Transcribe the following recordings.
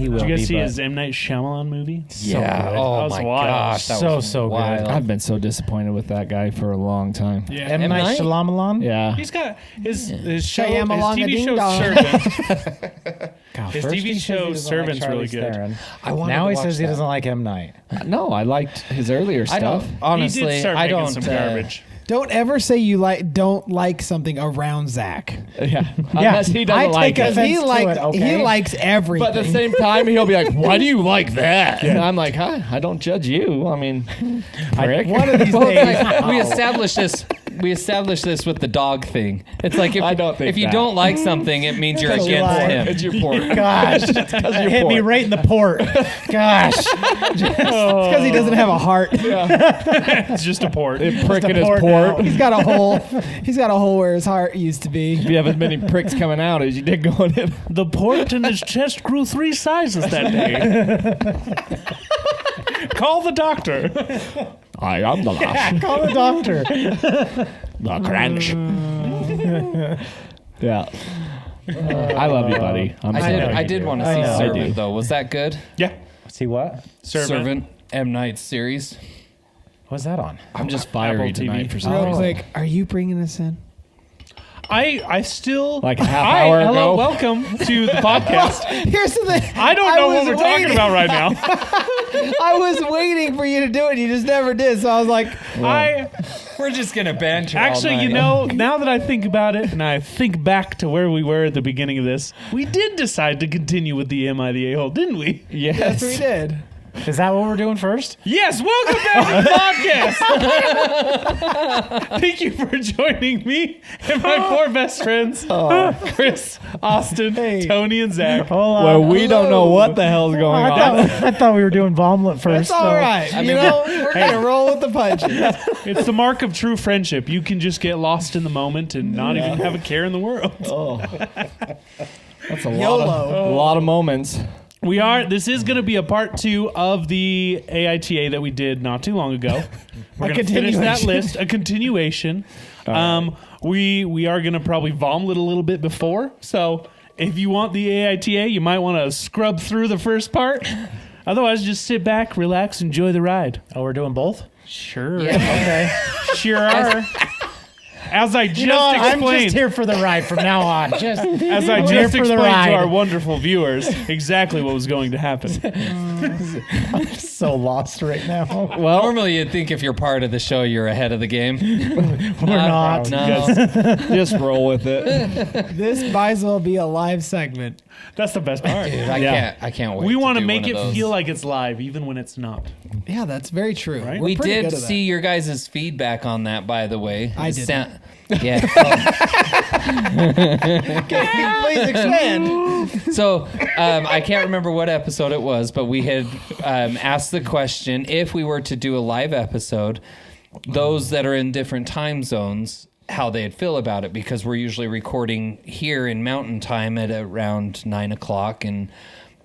He will. Did you guys see but his M. Night Shyamalan movie? Yeah. good. Oh That was my wild. gosh. That was So wild. good. I've been so disappointed with that guy for a long time. Yeah. M. Night Night? Shyamalan? Yeah. He's got his show, his Shyamalan TV show ding-dong. Servant. God, His first TV he says show he doesn't Servant's Charlize really good. Theron. I wanted Now to he watch says he that. doesn't like M. Night. No, I liked his earlier I don't. stuff. Honestly, he did start I making don't. some garbage. Don't ever say you don't like something around Zach. Yeah. Unless he doesn't like take it. offense He to likes it, okay? he likes everything. But at the same time, he'll be like, "Why do you like that?" And I'm like, "Huh? I don't judge you. I mean, prick." One of these Well, days. it's like, we established this. We established this with the dog thing. It's like I don't think if you that. don't like something, it means you're Because you against lie. him. It's your port. Gosh, that hit me right in the port. Gosh, it's because he doesn't have a heart. It's just a port. It prick in his Port port. now. He's got a hole. He's got a hole where his heart used to be. You have as many pricks coming out as you did going in. The port in his chest grew 3 sizes that day. Call the doctor. I am the last. Call the doctor. The crunch. Yeah. I love you, buddy. I'm I did want to see know. Servant though. Was that good? Yeah. See what? Servant. M. Night series. What's that on? I'm just fiery Apple tonight TV. for some Real reason. quick, are you bringing us in? I still Like a half Hi, hour hello, ago. welcome to the podcast. Here's the thing. I don't know what was we're talking waiting. about right now. I was waiting for you to do it. You just never did. So I was like, We're just gonna banter. all Actually, you night. know, now that I think about it and I think back to where we were at the beginning of this, we did decide to continue with the Am I the A-hole, didn't we? yes, we did. Is that what we're doing first? Yes, welcome back to the podcast. Thank you for joining me and my 4 best friends, Chris, Austin, Tony, and Zach. Hold on. Well, we don't know what the hell's going on. I thought we were doing Vomlet first. It's all right. I You mean, know, we're gonna roll with the punches. It's the mark of true friendship. You can just get lost in the moment and not even have a care in the world. Oh. That's a YOLO. lot of moments. This is going to be a part 2 of the AITA that we did not too long ago. We're going to finish that list, a continuation. We are going to probably vomit a little bit before. So if you want the AITA, you might want to scrub through the first part. Otherwise, just sit back, relax, enjoy the ride. Oh, we're doing both? Sure. Okay. Sure are. As I just You know what? I'm explained. just here for the ride from now on. Just As I I'm just here for the explained to ride. our wonderful viewers exactly what was going to happen. so lost right now. Well, normally you'd think if you're part of the show, you're ahead of the game. We're not. No. Just roll with it. This might as well be a live segment. That's the best part. Dude, I can't wait. We want to do make one it of those. feel like it's live, even when it's not. Yeah, that's very true. Right? We're We pretty did good at that. see your guys' feedback on that, by the way. I didn't. Yeah. Please expand. So I can't remember what episode it was, but we had asked the question, if we were to do a live episode, those that are in different time zones, how they'd feel about it, because we're usually recording here in Mountain Time at around 9 o'clock, and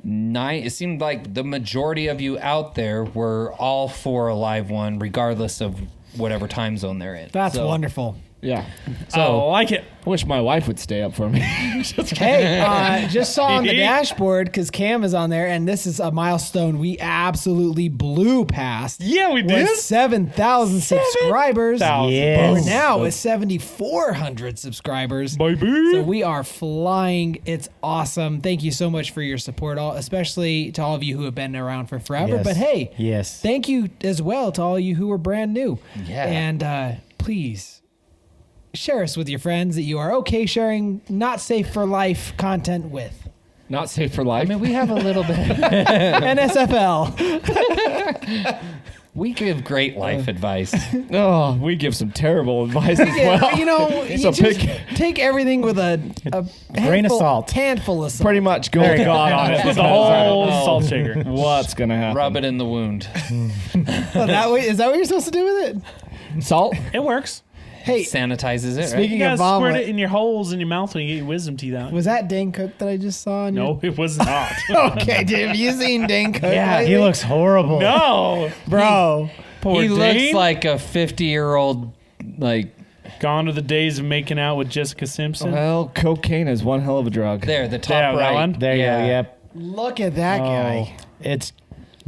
it seemed like the majority of you out there were all for a live one, regardless of whatever time zone they're in. That's So- wonderful. Yeah. So, I like it. I wish my wife would stay up for me. Hey, just saw on the dashboard because Cam is on there, and this is a milestone we absolutely blew past. Yeah, we did. With 7,000 subscribers. Yes. We're now with 7,400 subscribers. Baby. So we are flying. It's awesome. Thank you so much for your support, especially to all of you who have been around for forever. Yes. But hey, Yes. thank you as well to all you who are brand new. Yeah. And please share us with your friends that you are okay sharing not safe for life content with. Not safe for I life. mean, we have a little bit. NSFL. We give great life advice. Oh, we give some terrible advice as well. You know, you So just pick- take everything with a Grain of salt. Handful of salt. Pretty much go There with you go. God on it. With the whole salt shaker. What's going to happen? Rub it in the wound. Oh, is that what you're supposed to do with it? Salt? It works. Hey, Sanitizes it, right? speaking You of gotta squirt vomit, it in your holes in your mouth when you get your wisdom teeth out. was that Dane Cook that I just saw? On No, it was not. Okay, dude, have you seen Dane Cook? Yeah, lately? he looks horrible. No. Bro. Poor He Dane. looks like a 50-year-old, like, Gone are the days of making out with Jessica Simpson. Well, cocaine is one hell of a drug. there, the top Yeah, that right. one? There you go. Yep. Look at that guy. It's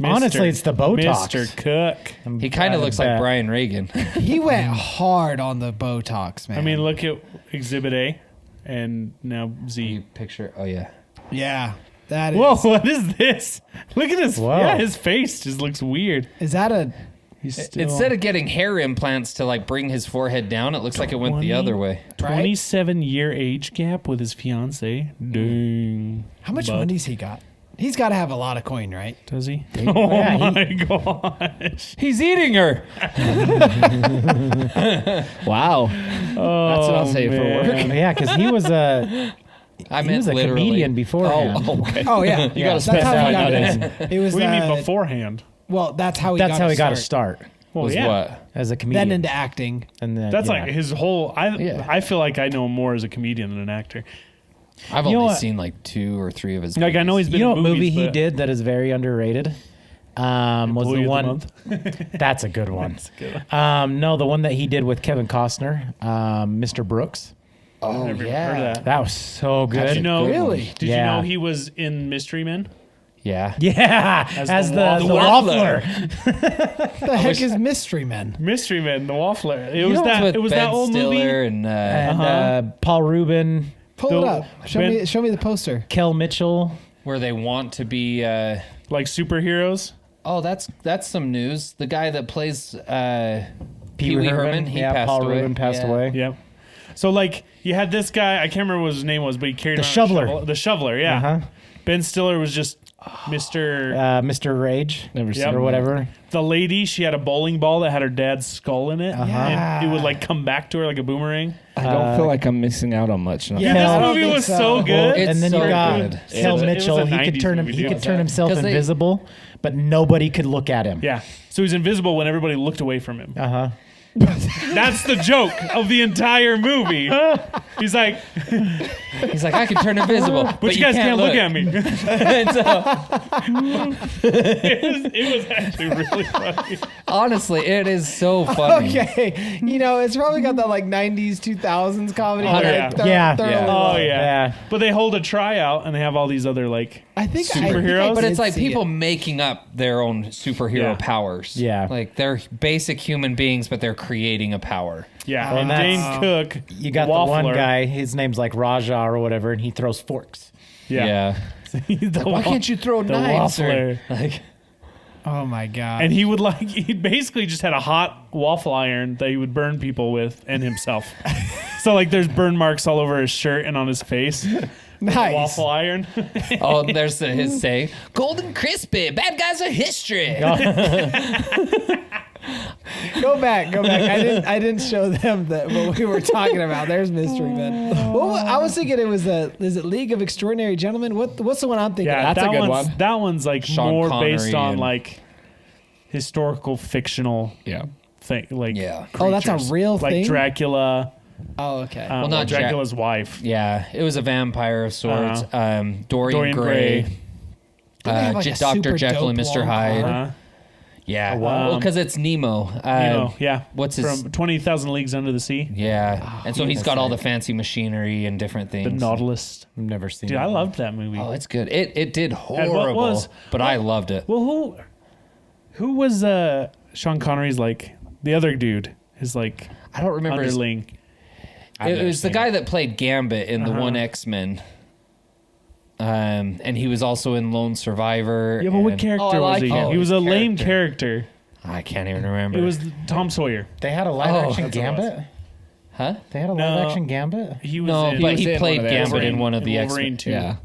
honestly, it's the Botox. Mr. Cook. He kind of looks like Brian Reagan. He went hard on the Botox, man. I mean, look at Exhibit A and now Z. Picture. Oh yeah. yeah, that is. Whoa, what is this? Look at his. Whoa. Yeah, his face just looks weird. Is that a? He's still Instead of getting hair implants to like bring his forehead down, it looks like it went the other way. 27-year age gap with his fiance. Dang. How much Bud. money's he got? He's got to have a lot of coin, right? Does he? Oh, Oh my gosh. He's eating her. Wow. That's what I'll say for work. Yeah, because he was a I he meant was a literally. comedian beforehand. Oh, okay. Oh yeah, You gotta That's how specify he got nowadays. it. It was. What do you mean beforehand? Well, that's how he. That's got how his he got to start. start Well, Was yeah. what? as a comedian. Then into acting. and then, That's yeah. like his whole. Yeah. I feel like I know him more as a comedian than an actor. I've You know only what? seen like 2 or 3 of his. Like I know he's been You know in what movies, movie he but did that is very underrated? Was Employee the of one. month. That's a good one. That's a good one. No, the one that he did with Kevin Costner, Mr. Brooks. Oh Never even yeah. heard of that. That was so good. Did you know? Really? Did Yeah. you know he was in Mystery Men? Yeah. Yeah, as the the waffler. waffler. The heck is Mystery Men? Mystery Men, the Waffler. It was It's that. with It was Ben that old Stiller movie. and And Paul Rubin, Pull it up. Show me the poster. Kel Mitchell. where they want to be. Like superheroes. Oh, that's some news. The guy that plays Pee Wee Herman. he Yeah, passed Paul away. Rubin passed Yeah. away. Yep. So like you had this guy. I can't remember what his name was, but he carried The around a shoveler. shovel. The shoveler. Yeah. Uh-huh. Ben Stiller was just Mr. Mr. Rage. Never seen Yep. Or whatever. The lady, she had a bowling ball that had her dad's skull in it, and it would like come back to her like a boomerang. I don't feel like I'm missing out on much. Yeah, This I don't movie think was so. so good. It's and then so you got good. Kel It was a Mitchell. He 90s could turn him. movie, He too. could turn himself 'Cause they- invisible, but nobody could look at him. Yeah. So he's invisible when everybody looked away from him. Uh huh. That's the joke of the entire movie. He's like, He's like, I can turn invisible, but you guys can't look at me. And so, it was actually really funny. honestly, it is so funny. Okay, it's probably got that like '90s, 2000s comedy. Oh, where yeah. they Yeah. thoroughly Yeah. love. Oh yeah. Yeah. But they hold a tryout and they have all these other like I think Superheroes? But did it's like see people it. making up their own superhero Yeah. powers. Yeah. Like they're basic human beings, but they're creating a power. yeah. And And that's- Dane Cook, You got Waffler. the one guy. His name's like Raja or whatever, and he throws forks. Yeah. Why can't you throw the knives? waffler. Like, Oh my god! And he would he basically just had a hot waffle iron that he would burn people with and himself. So like there's burn marks all over his shirt and on his face. nice. Waffle iron. oh, there's his saying, "Golden crispy, bad guys are history." Go back. I didn't show them what we were talking about. There's Mystery Men. I was thinking it was is it League of Extraordinary Gentlemen? What's the one I'm thinking? Yeah, of? That's a good one's, one. That one's like Sean more Connery based on and- like historical fictional Yeah. thing. Like Yeah. Oh, that's a creatures. real like thing? Dracula. Oh, okay. Well, not Jack- Dracula's wife. Yeah, it was a vampire of sorts. Uh-huh. Dorian Gray, Didn't they have, like, a Dr. super Jekyll and dope Mr. long Hyde. car? Yeah, wow. well, because it's Nemo. Yeah. What's his? From 20,000 Leagues Under the Sea? Yeah, and so he's got all the fancy machinery and different things. The Nautilus. I've never seen. Dude, it. I loved that movie. Oh, it's good. It did what horrible, was- but I loved it. Well, who was Sean Connery's like the other dude? His like I don't remember. His, underling. it was the guy that played Gambit in the one X-Men. And he was also in Lone Survivor. Yeah, but what and- character Oh, I was like he? him. He was a lame Character. character. I can't even remember. It was Tom Sawyer. They had a live Oh, action that's what it was. Gambit. huh? They had a No. live action Gambit. He was No, in but was he in played one of the Gambit X-Men. in one of the Wolverine X-Men. 2. Yeah.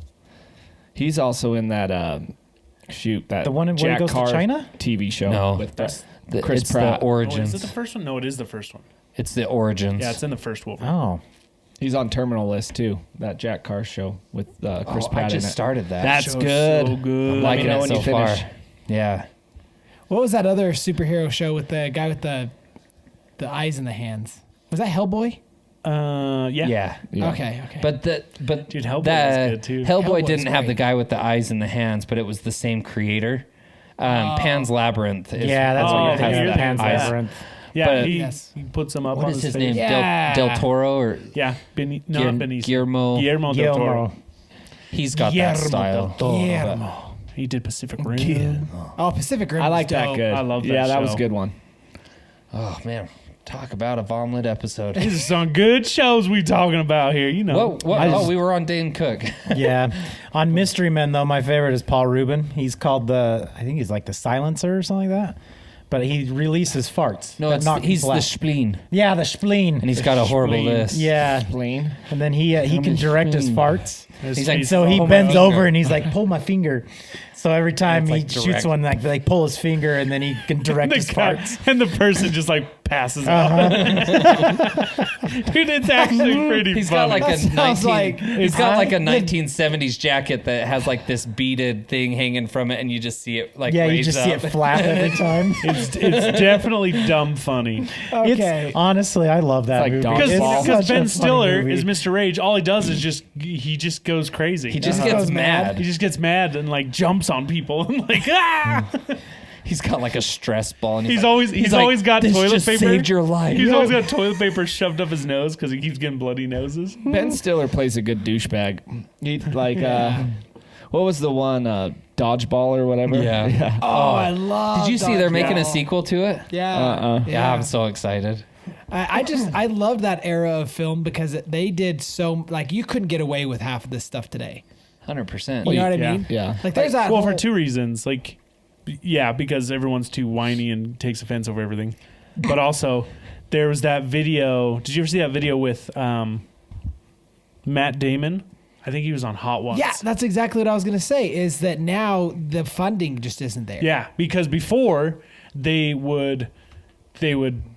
He's also in that that The one where he Jack goes to Carr China? TV show No. with It's Chris the Pratt. Oh, Origins. is it the first one? No, it is the first one. It's the Origins. Yeah, it's in the first Wolverine. Oh, He's on Terminal List too. That Jack Carr show with Chris I Pratt in just it. started that. That's Show's good. so good. I'm liking Liking it it when so you finish. far. Yeah. What was that other superhero show with the guy with the eyes and the hands? Was that Hellboy? Yeah. Yeah. Yeah. Okay. But Dude, Hellboy that- was good, too. Hellboy Hellboy's didn't have great. the guy with the eyes and the hands, but it was the same creator. Pan's Labyrinth. Is yeah, that's Oh, what you're okay, thinking you're of. Pan's thinking- Labyrinth. Yeah, But- he Yes. puts them up What on is his face. name? Yeah. Del Toro or Yeah, not Benicio. Guillermo? Guillermo del Toro. Guillermo. He's got that style. Guillermo. He did Pacific Rim. Oh, Pacific Rim. I like was that dope. good. I love that Yeah, that was show. a good one. Oh man, talk about a vomit episode. These are some good shows we talking about here. You know. Whoa, we were on Dane Cook. Yeah. On Mystery Men, though, my favorite is Paul Rubin. He's called I think he's like the Silencer or something like that. But he releases farts. No, that knock he's people the out. spleen, Yeah, the spleen. and he's got a horrible spleen. list. Yeah. Spleen. And then he can direct his farts. He's like, So he pull my bends finger. over and he's like, pull my finger. So every time It's he like shoots direct. one, like pull his finger and then he can direct his farts. And the person just like passes out. Dude, it's actually pretty He's funny. got like That sounds like- he's got like a 1970s jacket that has like this beaded thing hanging from it, and you just see it like Yeah, you raised just see up. it flap every time. it's definitely dumb funny. Okay. It's honestly, I love that like movie. dog Because It's Ball. such a Ben funny Stiller movie. is Mr. Rage. All he does is he just goes crazy. He just Goes gets mad. mad. He just gets mad and like jumps on people and like He's got like a stress ball, and he's like, always got this toilet just paper. saved your life. He's always got toilet paper shoved up his nose because he keeps getting bloody noses. Ben Stiller plays a good douchebag. He like what was the one dodgeball or whatever? Yeah. Oh, I love. Did you see they're making a Dodgeball. sequel to it? Yeah. Yeah, I'm so excited. I loved that era of film because they did so like you couldn't get away with half of this stuff today. 100%. You know what I yeah. mean? Yeah. Like there's that. Well, whole, for two reasons. Like, yeah, because everyone's too whiny and takes offense over everything. But also, there was that video. Did you ever see that video with Matt Damon? I think he was on Hot Ones. Yeah, that's exactly what I was gonna say. Is that now the funding just isn't there? Yeah, because before they would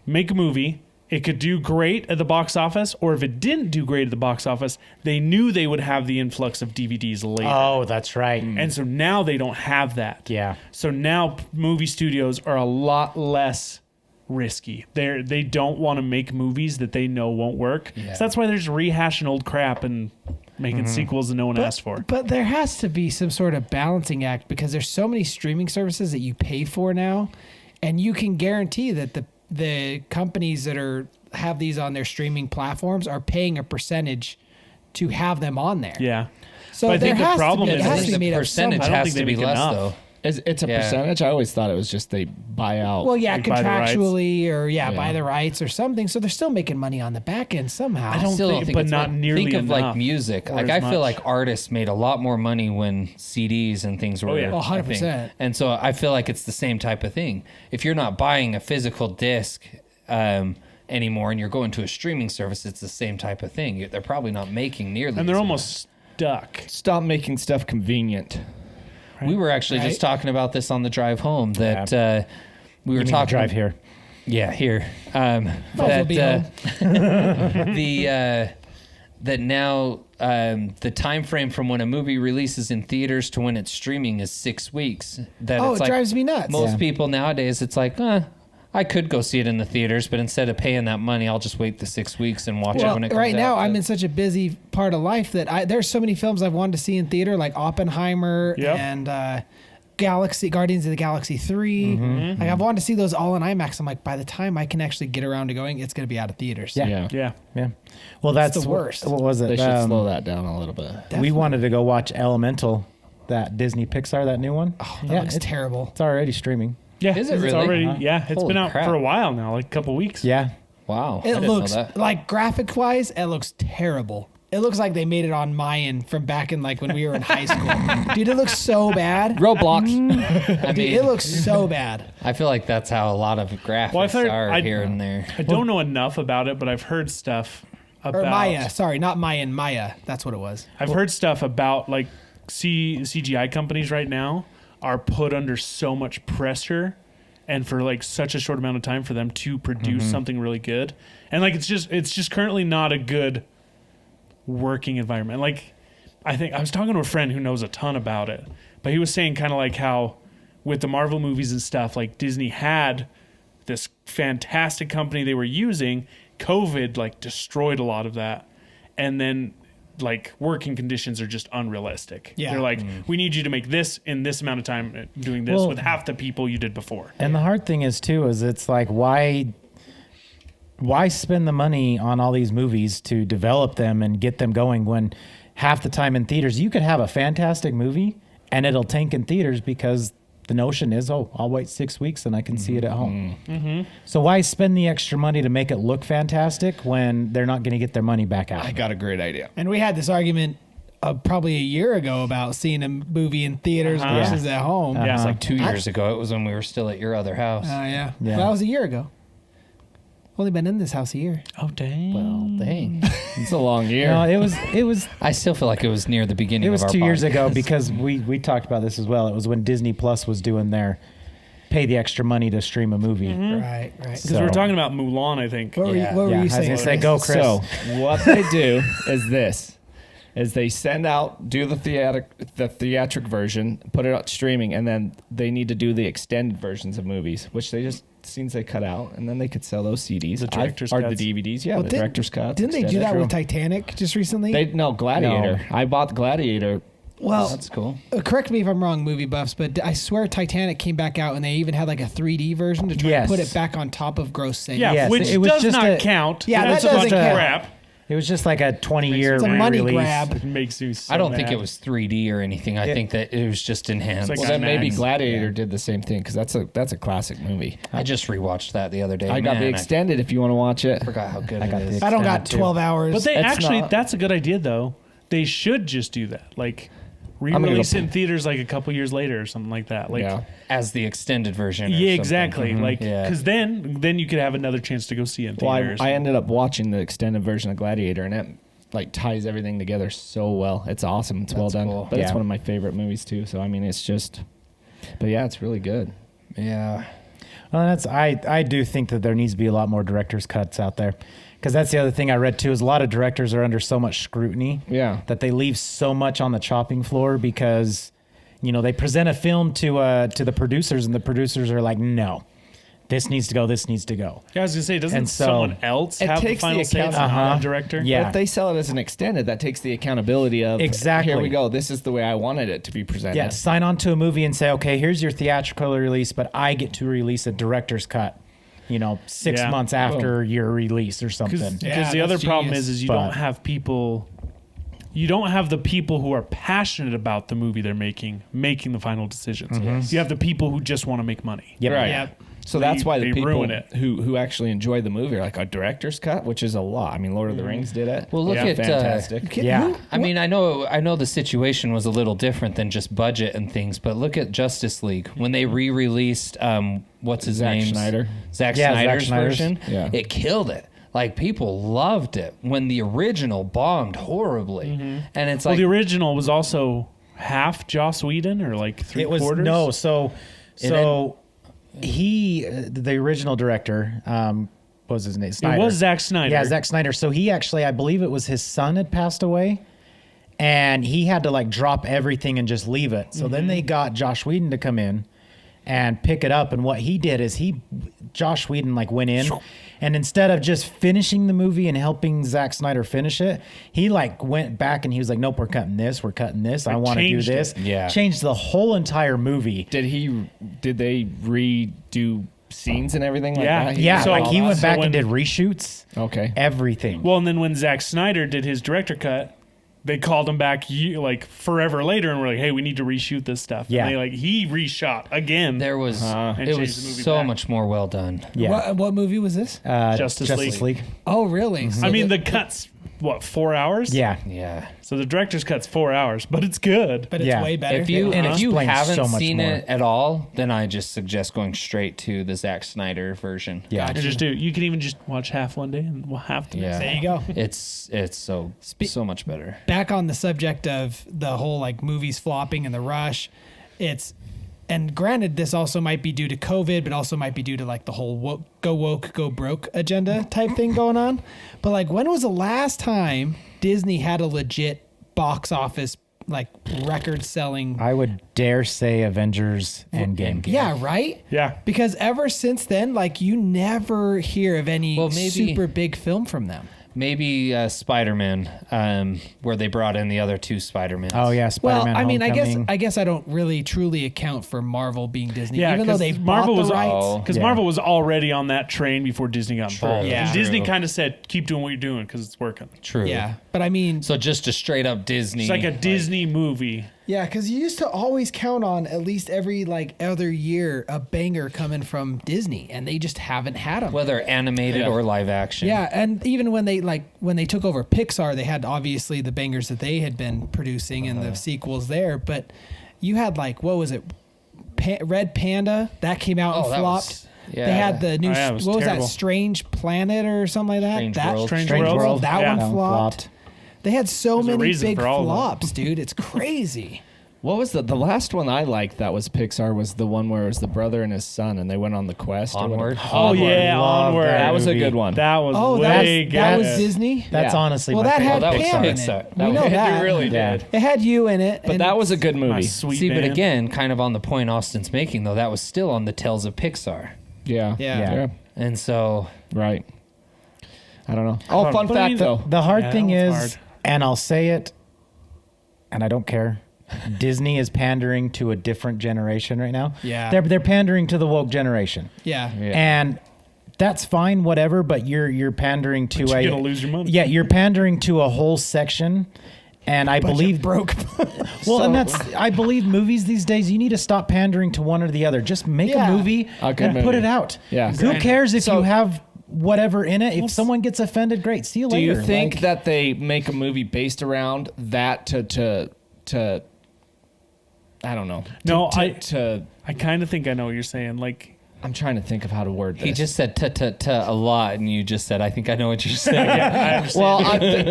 make a movie. It could do great at the box office, or if it didn't do great at the box office, they knew they would have the influx of DVDs later. Oh, that's right. And so now they don't have that. Yeah. So now movie studios are a lot less risky. They don't want to make movies that they know won't work. Yeah. So that's why they're just rehashing old crap and making sequels that no one asked for. But there has to be some sort of balancing act because there's so many streaming services that you pay for now, and you can guarantee that the companies that have these on their streaming platforms are paying a percentage to have them on there. Yeah. So But I there think the has problem to be, is it I has think to be the made up percentage I don't has think to they be make less enough. though. It's a Yeah. percentage. I always thought it was just they buy out. Well, yeah, Like buy the rights. contractually or buy the rights or something. So they're still making money on the back end somehow. I don't Still think- but it's not like, nearly think of enough like music. or Like as I feel much. like artists made a lot more money when CDs and things were. yeah. Oh, a 100%. thing. And so I feel like it's the same type of thing. If you're not buying a physical disc anymore and you're going to a streaming service, it's the same type of thing. They're probably not making nearly. And they're as almost stuck. Stop making stuff convenient. much. We were actually just talking about this on the drive home that we were You mean talking. drive here. Yeah, here. well be home. That now the time frame from when a movie releases in theaters to when it's streaming is 6 weeks. That Oh, it's it like drives me nuts. most people nowadays, it's like, I could go see it in the theaters, but instead of paying that money, I'll just wait the 6 weeks and watch it Well, when it comes right now out. I'm in such a busy part of life that there's so many films I've wanted to see in theater, like Oppenheimer Yep. and Guardians of the Galaxy 3. Mm-hmm. Like I've wanted to see those all in IMAX. I'm like, by the time I can actually get around to going, it's going to be out of theaters. Yeah. Yeah. Yeah. Well, that's the worst. What was it? They should slow that down a little bit. We wanted to go watch Elemental, that Disney Pixar, that new one. Oh, that looks terrible. It's already streaming. Yeah. Is it it's really? already? Uh-huh. Yeah. It's Holy been out crap. for a while now, like a couple weeks. Yeah. Wow. I It didn't know looks that. like graphic wise, it looks terrible. It looks like they made it on Mayan from back in like when we were in high school. Dude, it looks so bad. Roblox. I Dude, mean, it looks so bad. I feel like that's how a lot of graphics Well, I've heard- are I- here and there. I don't know enough about it, but I've heard stuff about Or Maya. Sorry, not Mayan. Maya. That's what it was. I've heard stuff about like CGI companies right now are put under so much pressure and for like such a short amount of time for them to produce something really good. And like it's just currently not a good working environment. Like I think I was talking to a friend who knows a ton about it, but he was saying kind of like how with the Marvel movies and stuff, like Disney had this fantastic company they were using. COVID like destroyed a lot of that. And then like working conditions are just unrealistic. Yeah. They're like, we need you to make this in this amount of time doing this Well- with half the people you did before. And the hard thing is too, is it's like, why spend the money on all these movies to develop them and get them going when half the time in theaters. You could have a fantastic movie and it'll tank in theaters because the notion is, oh, I'll wait 6 weeks and I can see it at home. Mm-hmm. So why spend the extra money to make it look fantastic when they're not going to get their money back out? I got a great idea. And we had this argument probably a year ago about seeing a movie in theaters versus at home. Yeah. It's like 2 years ago. It was when we were still at your other house. Oh, yeah. Yeah. Well, that was a year ago. Only been in this house a year. Oh, dang. Well, dang. It's a long year. No, it was I still feel like it was near the beginning It was of our 2 years ago podcast. because we talked about this as well. It was when Disney Plus was doing their pay the extra money to stream a movie. Right, right. Because we were talking about Mulan, I think. What were Yeah. you, what were Yeah, I you was saying? gonna say, go, Chris. So what they do is this. Is they send out, do the theatric version, put it out streaming, and then they need to do the extended versions of movies, which they just scenes they cut out, and then they could sell those CDs. The director's or cuts. the DVDs, yeah, Well, the director's cut. Didn't they do extended. that with Titanic just recently? No, Gladiator. I bought Gladiator. well, That's cool. correct me if I'm wrong, movie buffs, but I swear Titanic came back out and they even had like a 3D version to try Yes. to put it back on top of gross sales. Yeah, Yes, which it was does just not a- count. Yeah, That's that a bunch doesn't of count. crap. It was just like a 20-year It's a money re-release. grab. It makes me so I don't think mad. it was 3D or anything. I think that it was just enhanced. It's Well, like then maybe Max. Gladiator did the same thing because that's a classic movie. I just rewatched that the other day. I got the Man, extended if you want to watch it. I forgot how good I got it the is. I don't got Extended too. 12 hours. But they It's actually, not- that's a good idea, though. They should just do that. Like, gonna re-release go- it in theaters like a couple years later or something like that. Like, Yeah. As the extended version. or yeah, something. exactly. Like, Yeah. because then you could have another chance to go see it in Well, theaters. I ended up watching the extended version of Gladiator, and it like ties everything together so well. It's awesome. It's well That's done. cool. But it's Yeah. one of my favorite movies too. So I mean, it's just. But yeah, it's really good. Yeah. Well, I do think that there needs to be a lot more director's cuts out there, because that's the other thing I read too is a lot of directors are under so much scrutiny Yeah. that they leave so much on the chopping floor because, they present a film to the producers and the producers are like, no, this needs to go, this needs to go. Yeah, I was gonna say, doesn't And so- someone else It have the takes the final say? It's account- not the director. Yeah. But if they sell it as an extended, that takes the accountability of Exactly. Here we go. This is the way I wanted it to be presented. Yeah, sign on to a movie and say, okay, here's your theatrical release, but I get to release a director's cut, 6 Yeah. months after your release or Because something. Yeah, the other that's problem genius. is you But- don't have people. You don't have the people who are passionate about the movie they're making the final decisions. You have the people who just want to make money. Yep. Right. Yep. So that's why the they people ruin it. who actually enjoy the movie are like a director's cut, which is a lot. I mean, Lord of the Rings did it. Well, look Yeah. at fantastic. Yeah. I mean, I know the situation was a little different than just budget and things, but look at Justice League when they re-released what's his Zack name? Snyder. Zack Yeah, Zack Snyder's Snyder's. version. Yeah. It killed it. Like people loved it when the original bombed horribly, and it's Well, like the original was also half Joss Whedon or like three It was quarters. no, so the original director, what was his name? Snyder. It was Zack Snyder. Yeah, Zack Snyder. So he actually, I believe it was his son had passed away, and he had to like drop everything and just leave it. So then they got Josh Whedon to come in and pick it up. And what he did is Josh Whedon like went in, and instead of just finishing the movie and helping Zack Snyder finish it, he like went back and he was like, nope, we're cutting this. I want to do changed this. it. Yeah. Changed the whole entire movie. Did they redo scenes and everything like Yeah. that? Yeah, So- like he went so back when- and did reshoots. Okay. Everything. Well, and then when Zack Snyder did his director cut, they called him back like forever later and were like, "Hey, we need to reshoot this stuff." Yeah. And he reshot again. there was And it changed was the movie so back. much more well done. Yeah. What movie was this? Justice League. Oh, really? So I mean, the cut's 4 hours? Yeah. Yeah. So the director's cut's 4 hours, but it's good. but it's Yeah. way better. If you And it if you explains haven't so much seen more. it at all, then I just suggest going straight to the Zack Snyder version. Yeah. And just do. You can even just watch half one day and half the next. Yeah. There you go. It's so much better. Back on the subject of the whole like movies flopping and the rush, and granted, this also might be due to COVID, but also might be due to like the whole go woke, go broke agenda type thing going on. But like, when was the last time Disney had a legit box office like record selling? I would dare say Avengers Endgame. Yeah, right? Yeah. Because ever since then, like you never hear of any Well, maybe- super big film from them. Maybe Spider-Man, where they brought in the other two Spider-Mans. Oh yeah, Well, Spider-Man. I mean, Homecoming. I guess I don't really truly account for Marvel being Disney, Yeah, even though 'cause they Marvel bought was the rights. all- Because Yeah. Marvel was already on that train before Disney got involved. Yeah. And Disney True. kind of said, keep doing what you're doing because it's working. True. Yeah, But I mean, So just a straight up Disney. It's like a Disney movie. yeah, because you used to always count on at least every other year a banger coming from Disney, and they just haven't had them. whether animated or live action. Yeah, and even when they took over Pixar, they had obviously the bangers that they had been producing and the sequels there. But you had what was it, Red Panda that came out and that flopped. was- yeah. They had the new it was what was terrible. that, Strange Planet or something like that. Strange that World. Strange World. That Yeah. one flopped. They had so There's a many reason big for all of them. flops, dude. It's crazy. What was the last one I liked that was Pixar was the one where it was the brother and his son and they went on the quest. or Onward. whatever. Oh yeah, Love Onward. that That was a movie. good one. That was Oh, way good. that was Disney. That's Yeah. honestly Well, my that favorite. had that was Pam in Pixar. it. That We know was- that. It really Yeah. did. It had you in it. But and that was a good My movie. sweet See, but band. again, kind of on the point Austin's making, though, that was still on the Tales of Pixar. Yeah. Yeah. And so, Right. I don't know. Oh, fun But I fact mean, though. The hard Yeah, thing that is, one's hard. and I'll say it, and I don't care. Disney is pandering to a different generation right now. Yeah. they're pandering to the woke generation, Yeah. and that's fine, whatever. But you're pandering to But a you're gonna lose your money. Yeah, you're pandering to a whole section, and I believe broke. Well, and I believe movies these days, you need to stop pandering to one or the other. Just make Yeah. a movie A good and put movie. it out. Yeah. Who cares if So- you have whatever in it? If someone gets offended, great. See you Do later. you think Like, that they make a movie based around that to I don't know. No, to I kind of think I know what you're saying. Like, I'm trying to think of how to word this. he just said a lot, and you just said, I think I know what you're saying. I understand.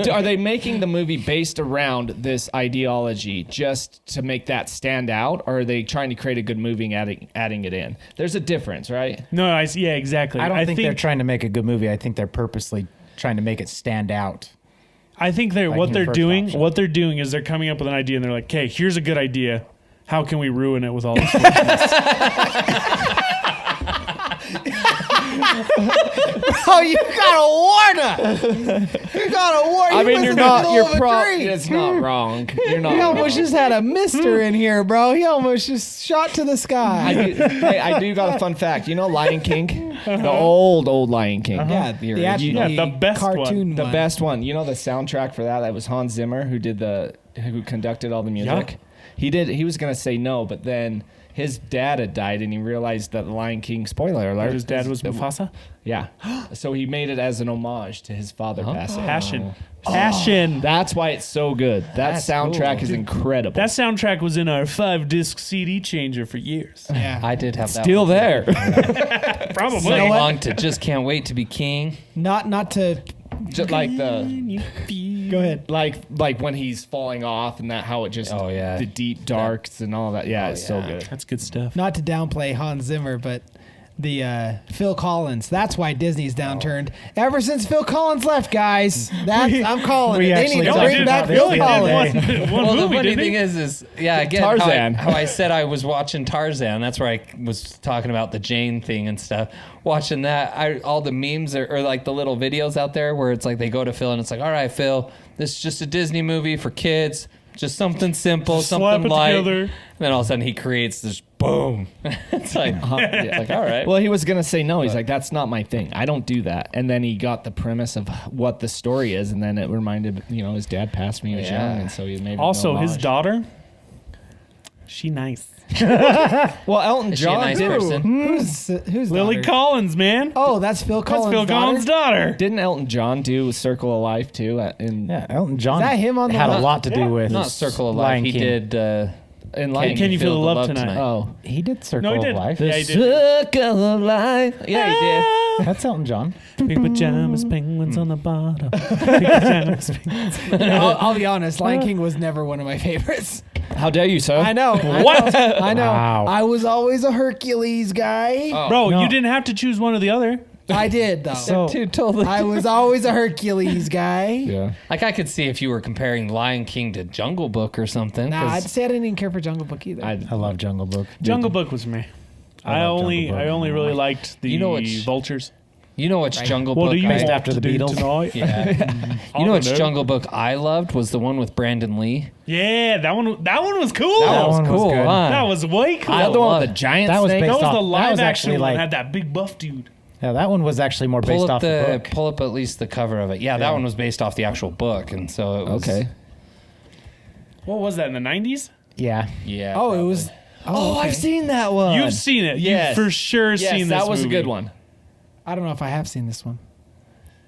well, are they making the movie based around this ideology just to make that stand out, or are they trying to create a good movie and adding it in? There's a difference, right? No, yeah, exactly. I don't think they're trying to make a good movie. I think they're purposely trying to make it stand out. I think they're Like what your they're first doing. option. What they're doing is they're coming up with an idea, and they're like, "Okay, here's a good idea. How can we ruin it with all this?" Oh, you gotta warn her. You gotta warn. I mean, was you're in the not. middle You're of a probably. drink. It's not wrong. You're not. He wrong. almost just had a mister in here, bro. He almost just shot to the sky. I do got a fun fact. You know Lion King, the old Lion King. Yeah, The the, actual, Yeah, the best one. cartoon The best one. You know the soundtrack for that? That was Hans Zimmer who conducted all the music. Yeah. He was gonna say no, but then his dad had died, and he realized that the Lion King, spoiler alert, His dad was Mufasa. Yeah. So he made it as an homage to his father passing. Passion. That's why it's so good. That That's soundtrack cool. is incredible. That soundtrack was in our 5-disc CD changer for years. Yeah. I did have that still one. there. Probably. You know what? Long to just can't wait to be king. Not to Just like the go ahead. like when he's falling off and that how it just Oh, yeah. the deep darks and all that. Yeah, Oh, it's so yeah. good. That's good stuff. Not to downplay Hans Zimmer, but the Phil Collins. That's why Disney's downturned. Ever since Phil Collins left, guys. I'm calling we it. They actually need to talked bring about back this Phil the other Collins. day. One Well, the movie, funny didn't thing he? is again, Tarzan. how I said I was watching Tarzan. That's where I was talking about the Jane thing and stuff. Watching that, all the memes or like the little videos out there where it's like they go to Phil and it's like, all right, Phil, this is just a Disney movie for kids. Just something simple, Slap something it light. together. And then all of a sudden he creates this boom. It's like, like, all right. Well, he was gonna say no. He's like, that's not my thing. I don't do that. And then he got the premise of what the story is, and then it reminded his dad passed when he was Yeah. young, and so he made Also, his homage. daughter, she nice. Well, Elton Is she a John nice too. person? Who's Lily daughter? Collins, man. Oh, that's Phil That's Collins. Phil Collins' daughter. Didn't Elton John do Circle of Life too? Yeah, Elton John Is that him on the had a left? lot to do with Not Circle of Life. Lion He King. did. In Lion Can You Feel the Love Tonight? Oh, He did Circle No, he of did. Life. Yeah, he did. Circle of Life. Yeah, he did. That's Elton John. Big pajamas, penguins on the bottom. Big pajamas, penguins. I'll be honest. Lion King was never one of my favorites. How dare you, sir? I know. What? I know. Wow. I was always a Hercules guy. Bro, No. you didn't have to choose one or the other. I did though. So Dude, totally. I was always a Hercules guy. Yeah. Like I could see if you were comparing Lion King to Jungle Book or something. Nah, 'cause I'd say I didn't even care for Jungle Book either. I love Jungle Book. Jungle Book was me. I I love only Jungle Book. really liked the You know which- vultures. you know which Jungle What Book do you I, want after to the do Beatles? tonight? Yeah. You know which Jungle Book I loved was the one with Brandon Lee. Yeah, that one was cool. That was one was cool, good. huh? That was way cool. I That the one love with the it. giant That was snake? based That was off- the that live was action actually one. like- Had that big buff dude. Yeah, that one was actually more based off the book. Pull up at least the cover of it. Yeah, that one was based off the actual book, and so it was Okay. What was that in the 90s? Yeah. Yeah. Oh, probably. it was. Oh, okay. I've seen that one. You've seen it. Yes. You've for sure Yes, seen this that was movie. a good one. I don't know if I have seen this one.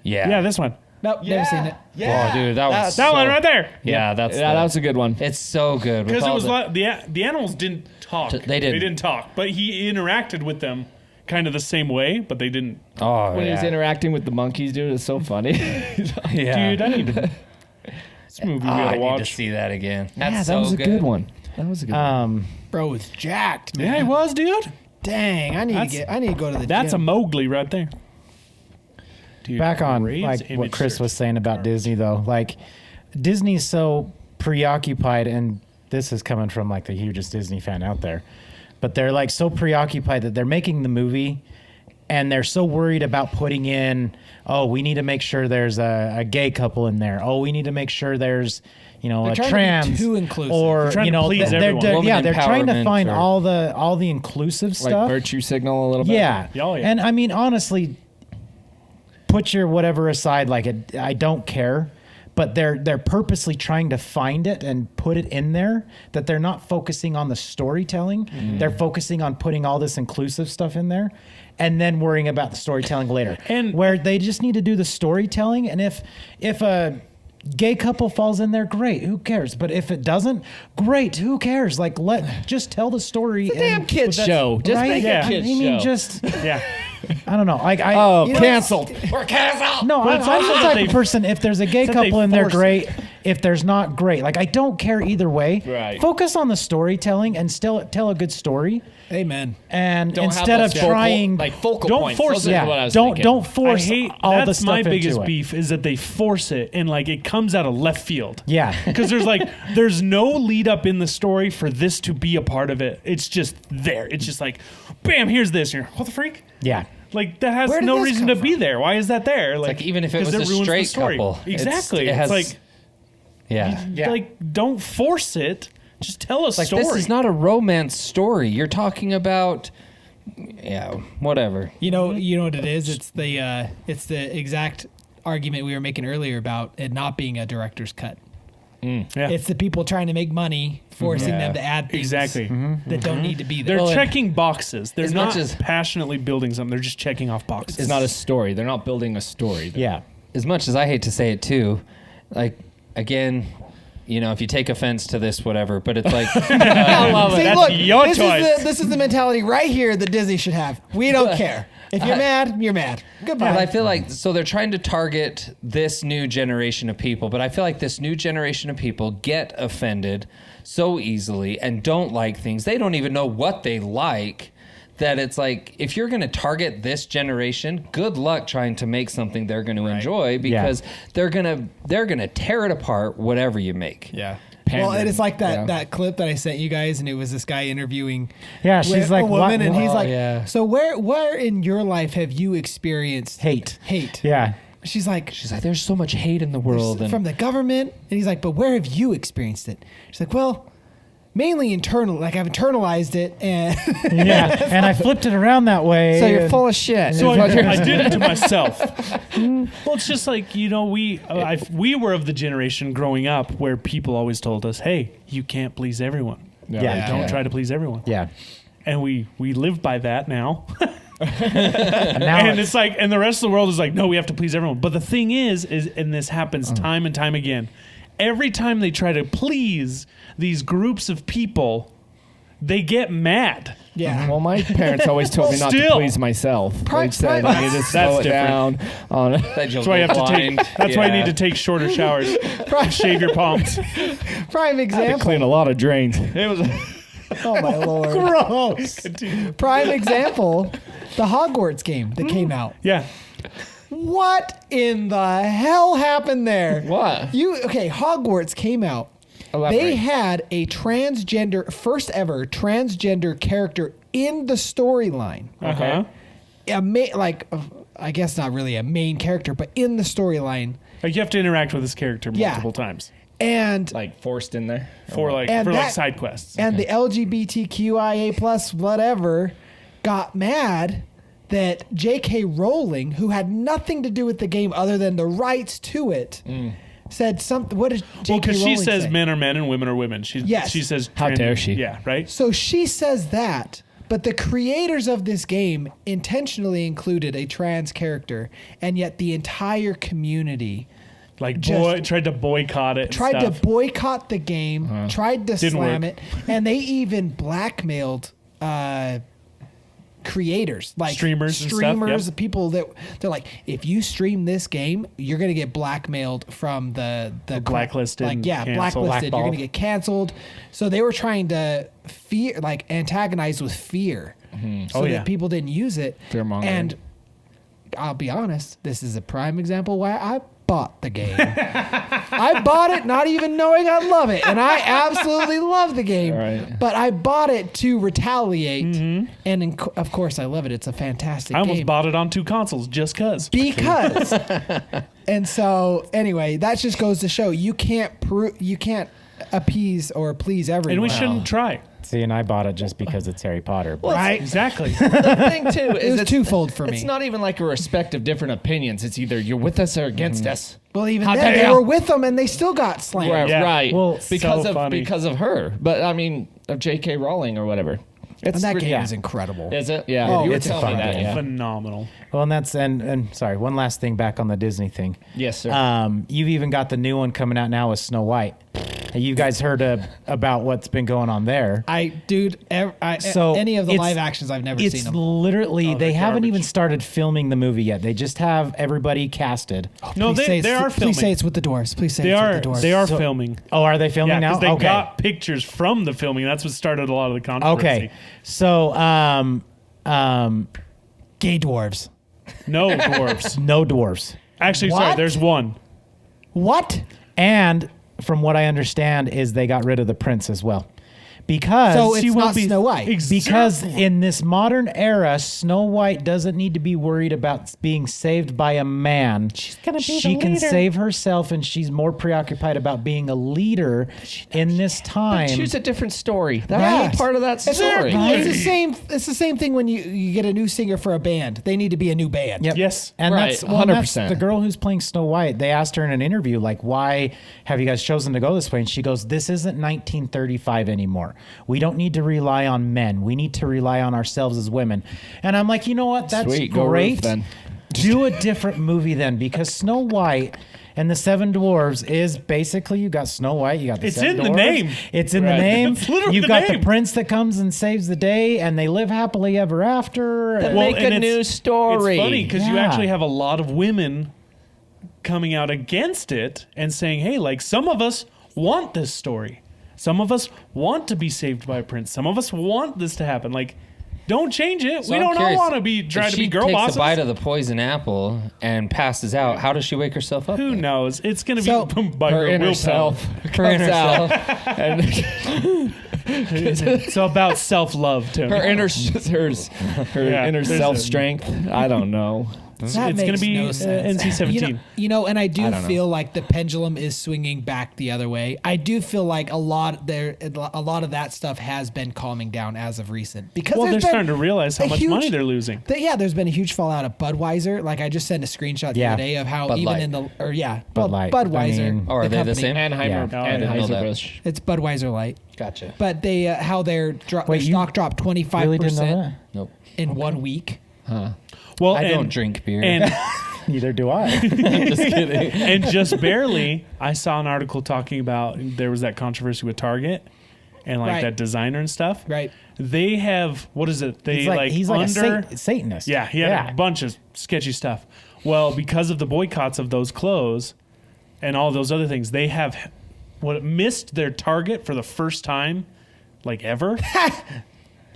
Yeah. Yeah, this one. Nope, never seen it. Oh, dude, that was That one right there. Yeah, that's that was a good one. It's so good with Because it all was the- like the animals didn't talk. They didn't. They didn't talk, but he interacted with them kind of the same way, but they didn't. Oh, When he was yeah. interacting with the monkeys, dude, it's so funny. Yeah. Dude, I need to. This movie we I gotta need to watch. see that again. Yeah, That's that so was a good one. That was a good one. Bro, it's jacked, man. Yeah, it was, dude. Dang, I need to go to the That's a gym. Mowgli right there. Dude, Back on Ray's like what image Chris search. was saying about Disney though, like Disney's so preoccupied, and this is coming from like the hugest Disney fan out there, but they're like so preoccupied that they're making the movie and they're so worried about putting in, oh, we need to make sure there's a gay couple in there. Oh, we need to make sure there's, you know, They're a trying to be trans too inclusive. or They're trying you to know, please they're, everyone. they're- Woman yeah, they're trying to empowerment find or- all the inclusive Like stuff. virtue signal a little bit. Yeah. Oh, yeah. And I mean, honestly, put your whatever aside. Like, I don't care. But they're purposely trying to find it and put it in there. That they're not focusing on the storytelling. They're focusing on putting all this inclusive stuff in there, and then worrying about the storytelling later. And- where they just need to do the storytelling. And if a gay couple falls in there, great, who cares? But if it doesn't, great, who cares? Like, just tell the story. It's a damn kids show. Just right? make Yeah. a kids I mean, show. just Yeah. I don't know. Like I Oh, know, canceled. We're canceled. No, But I'm it's the also that type they- of person. If there's a gay it's that they couple in there, force great. If there's not, great. Like I don't care either way. Right. Focus on the storytelling and still tell a good story. Amen. And Don't have instead of those focal- trying, like focal Don't points. force Those it. are yeah, what I was don't thinking. don't force I hate all the that's stuff my into biggest it. beef is that they force it and like it comes out of left field. Yeah. Because there's no lead up in the story for this to be a part of it. It's just there. It's just like, bam, here's this. You're, what the freak? Yeah. Like that has Where did no this reason come to be there. Why is that there? Like even if it 'cause was a ruins the straight story. couple, Exactly. it has, It's like yeah. like don't force it. Just tell a Like story. this is not a romance story. You're talking about, yeah, whatever. You know what it is? It's the exact argument we were making earlier about it not being a director's cut. Yeah. It's the people trying to make money, forcing Yeah. them to add things Exactly. that don't need to be there. They're checking boxes. They're as not much as- passionately building something. They're just checking off boxes. It's not a story. They're not building a story. Yeah. As much as I hate to say it too, like again, you know, if you take offense to this, whatever, but it's like I love See, That's look, your this choice. This is the mentality right here that Disney should have. We don't care. If you're mad, you're mad. Goodbye. But I feel like so they're trying to target this new generation of people, but I feel like this new generation of people get offended so easily and don't like things. They don't even know what they like. That it's like if you're going to target this generation, good luck trying to make something they're going to enjoy because they're going to tear it apart whatever you make. Yeah. Pandering. Well, and it's like that Yeah. that clip that I sent you guys, and it was this guy interviewing. Yeah, she's like, a woman, what- and he's oh, like, yeah. "So where in your life have you experienced Hate. Hate." Yeah. She's like, She's like, there's so much hate in the world. And from the government, and he's like, "But where have you experienced it?" She's like, "Well, mainly internal. Like I've internalized it, and Yeah. And I flipped it around that way. so you're full of shit." So is what you're I did saying. it to myself. Well, it's just like, you know, we were of the generation growing up where people always told us, hey, you can't please everyone. Yeah. Don't try to please everyone. Yeah. And we live by that now. And now And it's like, and the rest of the world is like, no, we have to please everyone. But the thing is, and this happens time and time again, every time they try to please these groups of people, they get mad. Yeah. Well, my parents always told me not to Still. please myself. Pri- They said I need to slow That's it different. down. On that's why you have to take. That's why you need to take shorter showers. Shave your palms. Prime to example. clean a lot of drains. It was Oh my lord. gross. Prime example. The Hogwarts game that came out. yeah. What in the hell happened there? What? Hogwarts came out. Elaborate. They had a first ever transgender character in the storyline. Uh-huh. I guess not really a main character, but in the storyline. Like you have to interact with this character Yeah. multiple times And Like forced in there. for like And for like that- side quests. the LGBTQIA plus whatever got mad that J.K. Rowling, who had nothing to do with the game other than the rights to it, said something. What did J.K. Well, because Rowling she says say? men are men and women are women. Yes. She says How dare she? Yeah, right? So she says that, but the creators of this game intentionally included a trans character, and yet the entire community Like just tried to boycott it. tried and to stuff. boycott the game, tried to Didn't slam work. it, and they even blackmailed creators, like Streamers and stuff, yep. people that they're like, if you stream this game, you're gonna get blackmailed from the blacklisted like and blacklisted. canceled. You're Blackballed. gonna get canceled. So they were trying to antagonize with fear, so Oh, yeah. that people didn't use it. Fear-mongering. And I'll be honest, this is a prime example why I bought the game. I bought it not even knowing I love it, and I absolutely love the game. Right. But I bought it to retaliate, and of course I love it. It's a fantastic I almost game. bought it on 2 consoles just because. Because. And so anyway, that just goes to show you can't appease or please everyone. And we shouldn't try. See, and I bought it just because it's Harry Potter. But Right? Exactly. The thing too It is was it's twofold for me. It's not even like a respect of different opinions. It's either you're with us or against us. Well, even How then, dare they you. were with them and they still got slammed. Right, Yeah. right. Well, because of her. But I mean, of J.K. Rowling or whatever. And that game yeah. is incredible. Is it? Yeah. Oh, you were it's a telling me fun that. game. Yeah. Phenomenal. well, and that's and sorry, one last thing back on the Disney thing. Yes, sir. You've even got the new one coming out now with Snow White. You guys heard about what's been going on there? So any of the it's- live actions, I've never seen It's them. literally they they're haven't even garbage. started filming the movie yet. They just have everybody casted. No, Please say they it's- are filming. Please say it's with the dwarves. Please say They it's are. with the dwarves. They are So- filming. Oh, are they filming Yeah, now? because they Okay. got pictures from the filming. That's what started a lot of the controversy. Okay. So Gay dwarves. No dwarves. no dwarves. Actually, sorry. What? There's one. What? And from what I understand is they got rid of the prince as well. Because So She it's won't not be- Snow White. because in this modern era, Snow White doesn't need to be worried about being saved by a man. She's gonna be the She can leader. save herself, and she's more preoccupied about being a leader in this time. Choose a different story. That Right. was part of that story. It's the same. It's the same thing when you get a new singer for a band. They need to be a new band. Yep. Yes. And Right, that's 100%. 100%. The girl who's playing Snow White, they asked her in an interview, like, why have you guys chosen to go this way? And she goes, this isn't 1935 anymore. We don't need to rely on men. We need to rely on ourselves as women. And I'm like, you know what? That's Sweet, go Ruth, great. then. Do a different movie then, because Snow White and the Seven Dwarves is basically, you got Snow White, you got the It's Seven in the Dwarves. name. It's in the Right. name. It's literally You've the got name. the prince that comes and saves the day, and they live happily ever after. That And- make and a new story. It's funny because you Yeah. actually have a lot of women coming out against it and saying, hey, like some of us want this story. Some of us want to be saved by a prince. Some of us want this to happen. Like, don't change it. So we I'm don't all curious, want to be if trying to be she girl takes bosses. a bite of the poison apple and passes out, how does she wake herself up? Who then? knows? It's going to So- be by Her inner willpower. self Her comes inner out. self. And It's about self-love, Tony. her inner Yeah, inner there's self a- strength. I don't know. That It's going makes to be no sense. NC-17. You know, and I do I don't know. feel like the pendulum is swinging back the other way. I do feel like a lot of that stuff has been calming down as of recent because Well, they're there's been starting to realize how a much huge- money they're losing. Yeah, there's been a huge fallout of Budweiser. Like I just sent a screenshot the Yeah. other day of how Bud even Light. in the Bud Light. Budweiser. I mean- Oh, are they the company. same? Anheimer, Yeah. Oh, I didn't know that. Anheuser-Busch. It's Budweiser Light, Gotcha. but they how their Wait, you stock dropped 25% really didn't know that? Nope. in 1 week. Well, I and, don't drink beer. And Neither do I. Just kidding. and just barely, I saw an article talking about there was that controversy with Target and like Right. that designer and stuff. Right. They have what is it? They he's like under a Satanist. yeah, he had a bunch of sketchy stuff. Well, because of the boycotts of those clothes and all those other things, they have missed their target for the first time, like ever.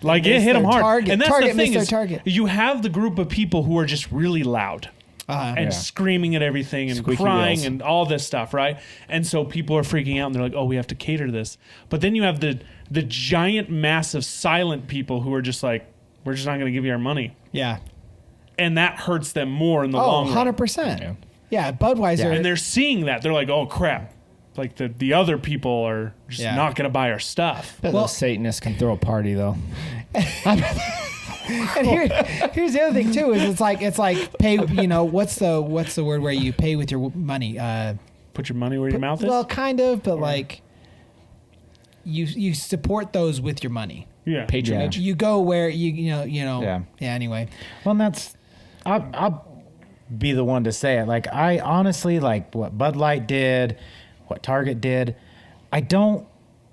Like it missed hit them their hard, target. and that's Target the thing missed their is, target. you have the group of people who are just really loud and screaming at everything and Squeaky crying wheels. and all this stuff, right? And so people are freaking out and they're like, "Oh, we have to cater to this." But then you have the giant, massive, silent people who are just like, "We're just not going to give you our money," Yeah. and that hurts them more in the Oh, long run. 100%. Yeah, Budweiser. And they're seeing that they're like, "Oh crap!" Like the other people are just Yeah. not going to buy our stuff. Well, Satanists can throw a party though. And here's the other thing too: is it's like pay. You know, what's the word where you pay with your money? Put your money where your mouth is. Well, kind of, but like you support those with your money. Yeah. Patronage. You go where you know. Yeah. Yeah. Anyway, Well, and that's I'll be the one to say it. Like, I honestly, like what Bud Light did, what Target did. I don't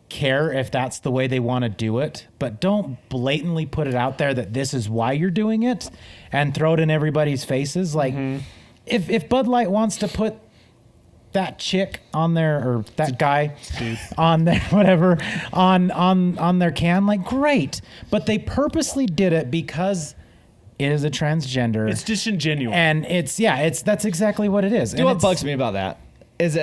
care if that's the way they want to do it, but don't blatantly put it out there that this is why you're doing it and throw it in everybody's faces. Like, if Bud Light wants to put that chick on there, or that guy on there, whatever, on their can, like, great. But they purposely did it because it is a transgender. It's disingenuous. And that's exactly what it is. You know what bugs me about that is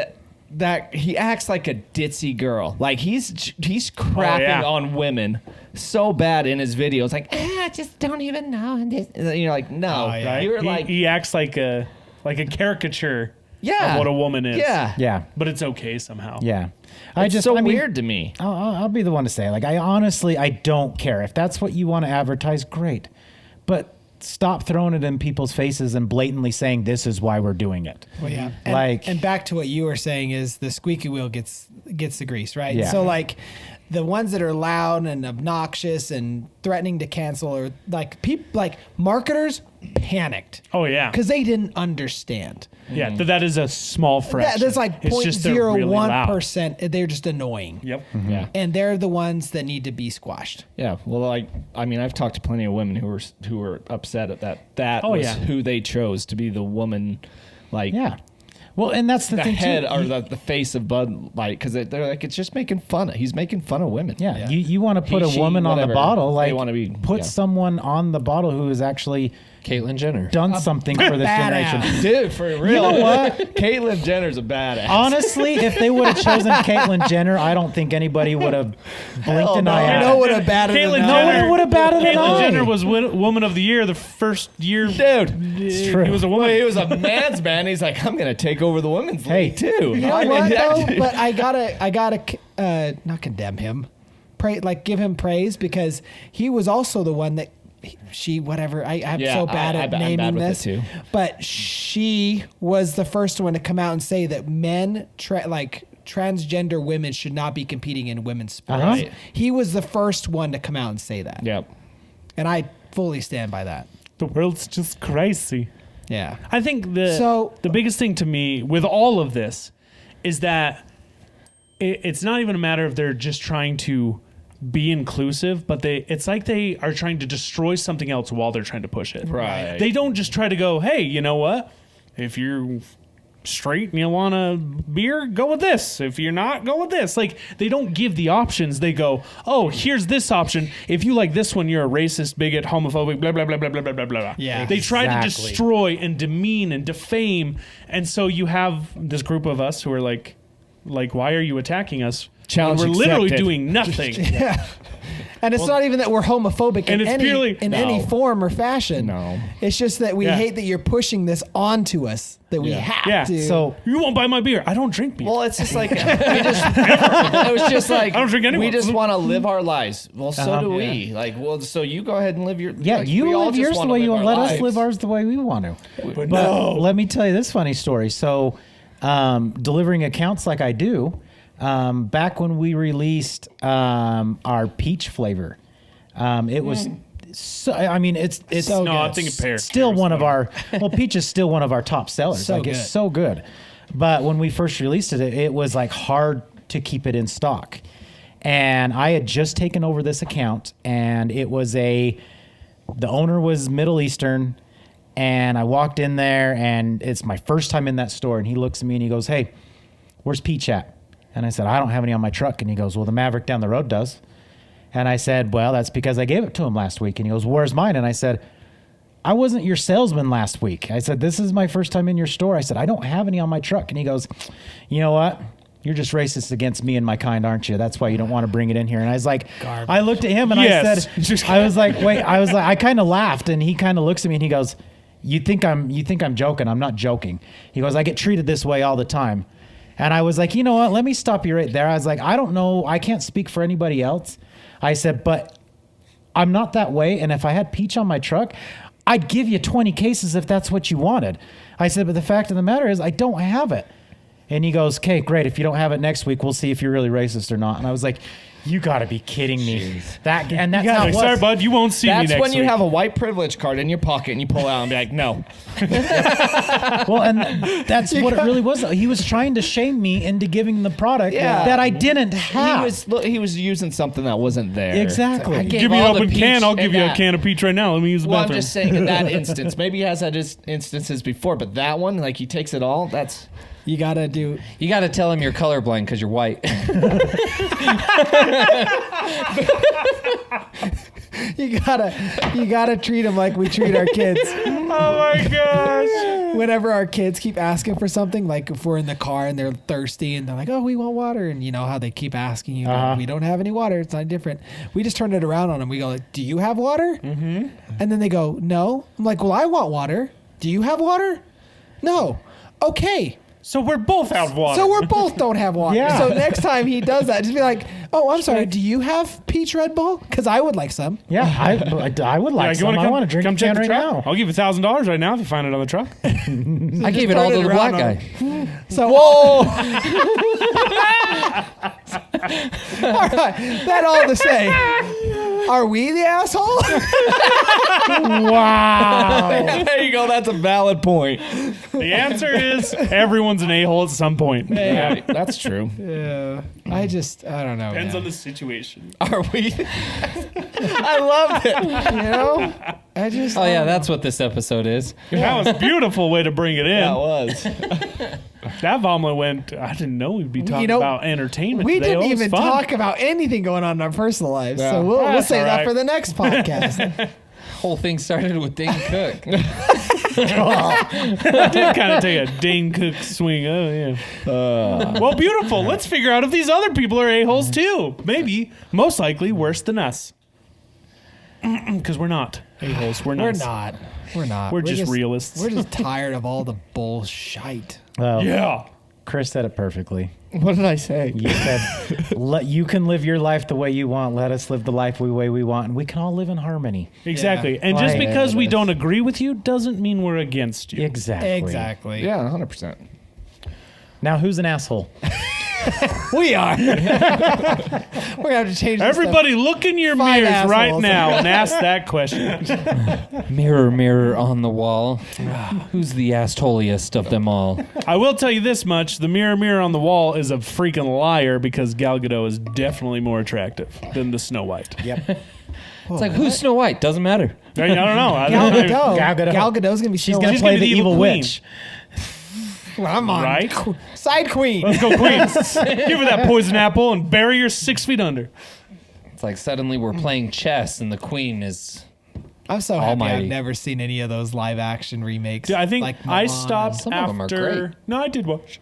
that he acts like a ditzy girl. Like he's crapping on women so bad in his videos. Like, I just don't even know. And you're like, no, Right? you're He acts like a caricature yeah, of what a woman is. Yeah, Yeah. But it's okay somehow. Yeah. It's weird to me. I'll be the one to say, like, I don't care. If that's what you want to advertise, great. But stop throwing it in people's faces and blatantly saying this is why we're doing it. well, yeah. And back to what you were saying is the squeaky wheel gets the grease, right? Yeah. So like the ones that are loud and obnoxious and threatening to cancel, or like marketers panicked. Oh, yeah. Because they didn't understand. Yeah, that is a small fraction. That's like It's just they're really loud. 0.01%. They're just annoying. Yep. Yeah. And they're the ones that need to be squashed. Yeah, well, like, I mean, I've talked to plenty of women who were upset at that. That was who they chose to be the woman, like, Yeah. Well, and that's the the thing head too. or the face of Bud Light, because they're like, it's just making fun. He's making fun of women. Yeah. You want to put He, a she, woman on the whatever. bottle, They like, wanna be- put yeah. someone on the bottle who has actually Caitlyn Jenner. done something for this badass. generation. Dude, for real. You know what? Caitlyn Jenner's a badass. Honestly, if they would have chosen Caitlyn Jenner, I don't think anybody would have blinked an eye at No it. would have batted Caitlyn an eye. Jenner Nobody would have batted an Caitlyn eye. Jenner was Woman of the Year the first year. Dude, He true. was a well, woman. he was a man's man. He's like, I'm gonna take over the women's Hey. league too. You know what though? But I gotta not condemn him, give him praise, because he was also the one that I'm Yeah, so bad I'm at bad naming with it this, too. but she was the first one to come out and say that transgender women should not be competing in women's sports. Uh-huh. Right. He was the first one to come out and say that. Yep. And I fully stand by that. The world's just crazy. Yeah. I think So- the biggest thing to me with all of this is that it's not even a matter of they're just trying to be inclusive, but it's like they are trying to destroy something else while they're trying to push it. Right. They don't just try to go, hey, you know what? If you're straight and you want a beer, go with this. If you're not, go with this. Like, they don't give the options. They go, oh, here's this option. If you like this one, you're a racist, bigot, homophobic, blah, blah, blah, blah, blah, blah, blah, blah. Yeah. They try to Exactly. destroy and demean and defame. And so you have this group of us who are like, why are you attacking us? Challenge We're literally accepted. doing nothing. And it's not even that we're homophobic And in it's purely- any No. form or fashion. No. It's just that we Yeah. hate that you're pushing this onto us, that we have Yeah. to. So You won't buy my beer. I don't drink beer. Well, it's just like it was just like I don't drink anymore. we just want to live our lives. Well, so Uh-huh. do we. Like, well, so you go ahead and live your. yeah, like, you we all live just yours the wanna way you live want. our Let us lives. live ours the way we want to. But But no. let me tell you this funny story. So, delivering accounts like I do, back when we released our peach flavor, it was. So, I mean, it's So no, good. I'm thinking pear. still one of our peach is still one of our top sellers. So like, good. it's so good. But when we first released it, it was like hard to keep it in stock. And I had just taken over this account, and it was the owner was Middle Eastern, and I walked in there, and it's my first time in that store, and he looks at me and he goes, "Hey, where's Peach at?" And I said, "I don't have any on my truck." And he goes, "Well, the Maverick down the road does." And I said, "Well, that's because I gave it to him last week." And he goes, "Where's mine?" And I said, "I wasn't your salesman last week." I said, "This is my first time in your store." I said, "I don't have any on my truck." And he goes, "You know what? You're just racist against me and my kind, aren't you? That's why you don't want to bring it in here." And I was like, I looked at him and Yes. I said, I was like, wait, I kind of laughed, and he kind of looks at me and he goes, you think I'm joking? I'm not joking." He goes, "I get treated this way all the time." And I was like, "You know what? Let me stop you right there." I was like, "I don't know. I can't speak for anybody else." I said, "But I'm not that way. And if I had peach on my truck, I'd give you 20 cases if that's what you wanted. I said, but the fact of the matter is I don't have it. And he goes, okay, great. If you don't have it next week, we'll see if you're really racist or not. And I was like, you got to be kidding me. That's how it was. Sorry, bud, you won't see me next That's when you week. have a white privilege card in your pocket and you pull it out and be like, no. Well, and that's what it really was. He was trying to shame me into giving the product that I didn't have. He was using something that wasn't there. Exactly. Give me an open can. I'll give you a can of peach right now. Let me use the Well, I'm bathroom. just saying in that instance. Maybe he has had instances before, but that one, like he takes it all. That's You gotta do. You got to tell him you're colorblind because you're white. You gotta treat them like we treat our kids. Oh my gosh. Whenever our kids keep asking for something, like if we're in the car and they're thirsty and they're like, "Oh, we want water," and you know how they keep asking you, "We don't have any water." It's not different. We just turn it around on them. We go, like, "Do you have water?" Mm-hmm. And then they go, "No." I'm like, "Well, I want water. Do you have water?" "No." "Okay." So we're both out of water. So we're both don't have water. Yeah. So next time he does that, just be like, "Oh, I'm sorry. Do you have peach Red Bull? Because I would like some." Yeah, I would like you some. wanna I want to drink come a check can the right truck? now. I'll give you $1,000 right now if you find it on the truck. I gave it all to turn the it black around guy. So whoa. All right. That all to say, are we the asshole? Wow. there you go. That's a valid point. The answer is everyone's an a-hole at some point. Yeah, that's true. Yeah. I don't know. Depends man. on the situation. Are we? I love it. You know? I just. Oh, yeah, that's what this episode is. That was a beautiful way to bring it in. Yeah, it was. That omelet went, I didn't know we'd be talking about entertainment We today. didn't It was even fun. talk about anything going on in our personal lives. Yeah. So we'll That's save all that right. for the next podcast. Whole thing started with Dane Cook. I did kind of take a Dane Cook swing. Oh, yeah. Well, beautiful. Let's figure out if these other people are a-holes too. Maybe, most likely, worse than us. Because we're not a-holes. We're We're nice. not. We're not. We're just realists. We're just tired of all the bullshit. Well, Yeah. Chris said it perfectly. What did I say? You said, you can live your life the way you want. Let us live the life the way we want. And we can all live in harmony. Exactly. Yeah. And just Right. because we Yes. don't agree with you doesn't mean we're against you. Exactly. Yeah, 100%. Now, who's an asshole? We are. We're going to have to change this Everybody look in your Five mirrors right assholes. now and ask that question. Mirror, mirror on the wall. Who's the assholiest of them all? I will tell you this much. The mirror, mirror on the wall is a freaking liar because Gal Gadot is definitely more attractive than the Snow White. Yep. It's like, who's Snow White? Doesn't matter. I don't know. I Gal don't know. Gadot. Gal Gadot. Gal Gadot's going to be She's Snow going White. to play gonna the be the evil evil queen. witch. I'm on. Right? Side queen. Let's go, Queens. Give her that poison apple and bury her 6 feet under. It's like suddenly we're playing chess and the queen is... I'm so happy Almighty. I've never seen any of those live action remakes. I think like I Mulan. stopped Some of them are after. great. No, I did watch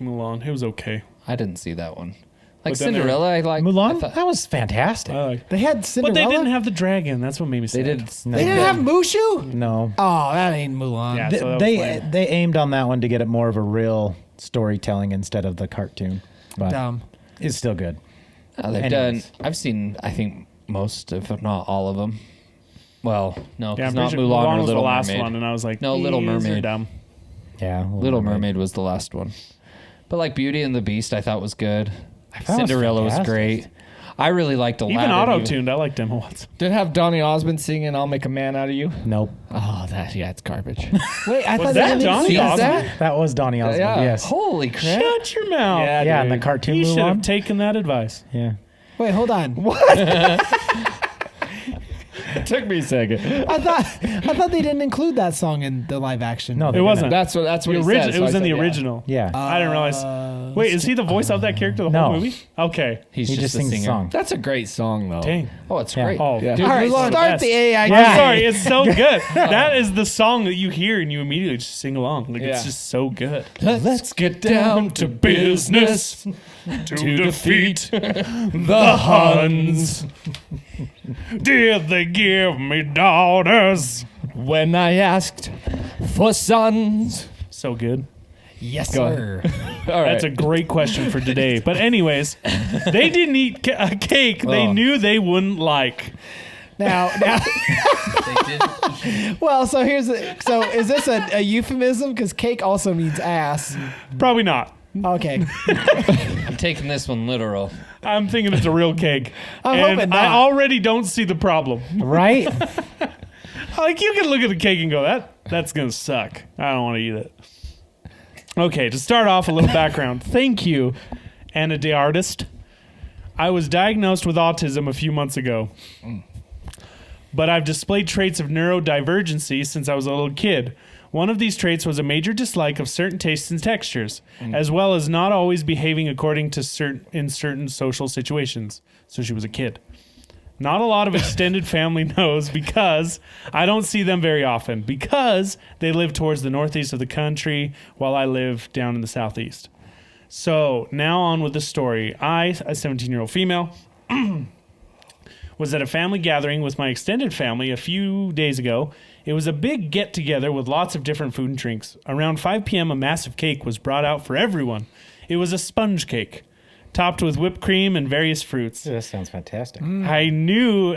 Mulan. It was okay. I didn't see that one. Like But then there- Cinderella, I like... Mulan? I thought- That was fantastic. I liked it. They had But Cinderella. they didn't have the dragon. That's what made me They sad. did... No. They didn't have Mushu. No. Oh, that ain't Mulan. Yeah. Th- So that was they lame. they aimed on that one to get it more of a real storytelling instead of the cartoon. But Dumb. it's still good. they've Anyways. done... I've seen, I think, most, if not all of them. Well, no, Yeah, it's I'm not pretty sure Mulan Mulan or was the Little last Mermaid. one, and I was like, No, Little these are Mermaid. dumb. Yeah. Little Mermaid was the last one. But like Beauty and the Beast, I thought was good. thought it was Cinderella was fantastic. great. I really liked Aladdin. Even auto-tuned. I liked Emma Watson. Did it have Donny Osmond singing "I'll Make a Man Out of You"? Nope. Oh, it's garbage. Wait, I Was thought that they Donny see Osmond? that? That was Donny Osmond. Yeah. Yes. Holy crap. Shut your mouth. Yeah, in the dude. cartoon You should have Mulan. taken that advice. Yeah. Wait, hold on. It took me a second. I thought they didn't include that song in the live action. No, It wasn't. That's what The he origi- said. it so was I in the said, yeah. original. Yeah. I didn't realize. Wait, is he the voice of that character the whole No. movie? Okay. He's he just, just a sings singer. the song. That's a great song, though. Dang. Oh, it's Yeah. great. Oh, Yeah. dude, All right, Mulan, start best. the AI. Yeah. I'm sorry, it's so good. That is the song that you hear and you immediately just sing along. Like Yeah. it's just so good. Let's get down to business to defeat the Huns. Did they give me daughters? when I asked for sons. So good. Yes, Go sir. All right. That's a great question for today. But anyways, they didn't eat a cake they Oh. knew they wouldn't like. Now, They did. well, so is this a euphemism? Because cake also means ass. Probably not. Okay. I'm taking this one literal. I'm thinking it's a real cake. I'm and hoping I not. already don't see the problem. Right? Like, you can look at the cake and go, that's going to suck. I don't want to eat it. Okay, to start off, a little background. Thank you, Anna the artist. I was diagnosed with autism a few months ago. But I've displayed traits of neurodivergency since I was a little kid. One of these traits was a major dislike of certain tastes and textures, as well as not always behaving according to certain social situations. So she was a kid. Not a lot of extended family knows because I don't see them very often because they live towards the northeast of the country while I live down in the southeast. So now on with the story. I, a 17-year-old female, was at a family gathering with my extended family a few days ago. It was a big get-together with lots of different food and drinks. Around 5 p.m., a massive cake was brought out for everyone. It was a sponge cake, topped with whipped cream and various fruits. That sounds fantastic. I knew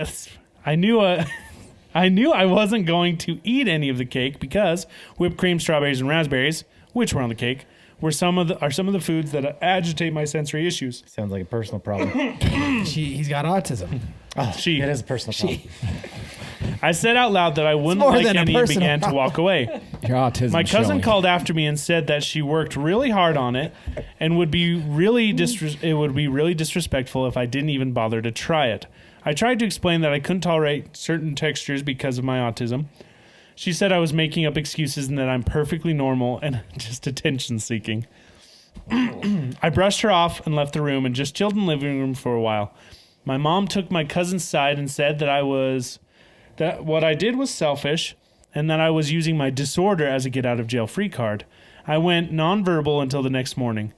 I wasn't going to eat any of the cake because whipped cream, strawberries, and raspberries, which were on the cake, are some of the foods that agitate my sensory issues. Sounds like a personal problem. He's got autism. Oh, She. it is a personal problem. I said out loud that I wouldn't more like than a any and personal began to problem. walk away. Your autism. My cousin showing. called after me and said that she worked really hard on it and would be really disrespectful if I didn't even bother to try it. I tried to explain that I couldn't tolerate certain textures because of my autism. She said I was making up excuses and that I'm perfectly normal and just attention seeking. I brushed her off and left the room and just chilled in the living room for a while. My mom took my cousin's side and said that what I did was selfish and that I was using my disorder as a get out of jail free card. I went nonverbal until the next morning.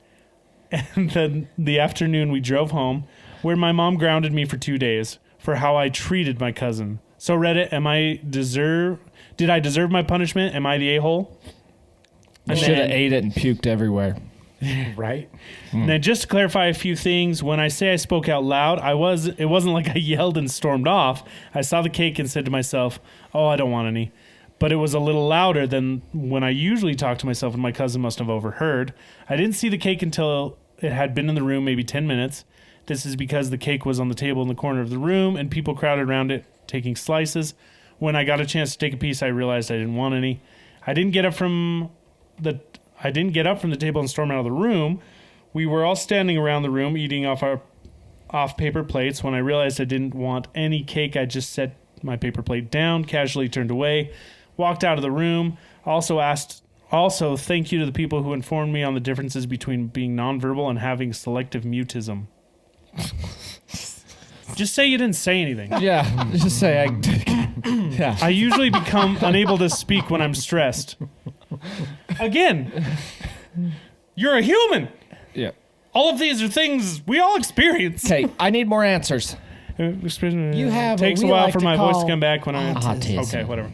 And then the afternoon we drove home, where my mom grounded me for 2 days for how I treated my cousin. So Reddit, did I deserve my punishment? Am I the a-hole? I should have ate it and puked everywhere. Right? And then just to clarify a few things, when I say I spoke out loud, it wasn't like I yelled and stormed off. I saw the cake and said to myself, oh, I don't want any. But it was a little louder than when I usually talk to myself, and my cousin must have overheard. I didn't see the cake until it had been in the room maybe 10 minutes. This is because the cake was on the table in the corner of the room, and people crowded around it taking slices. When I got a chance to take a piece, I realized I didn't want any. I didn't get up from the table and storm out of the room. We were all standing around the room eating off paper plates. When I realized I didn't want any cake, I just set my paper plate down, casually turned away, walked out of the room. Also, thank you to the people who informed me on the differences between being nonverbal and having selective mutism. Just say you didn't say anything. Yeah, just say yeah. I usually become unable to speak when I'm stressed. Again, you're a human. Yeah. All of these are things we all experience. Okay, I need more answers. You have takes what a we while like for to my voice call to come back when I autism. Okay, whatever.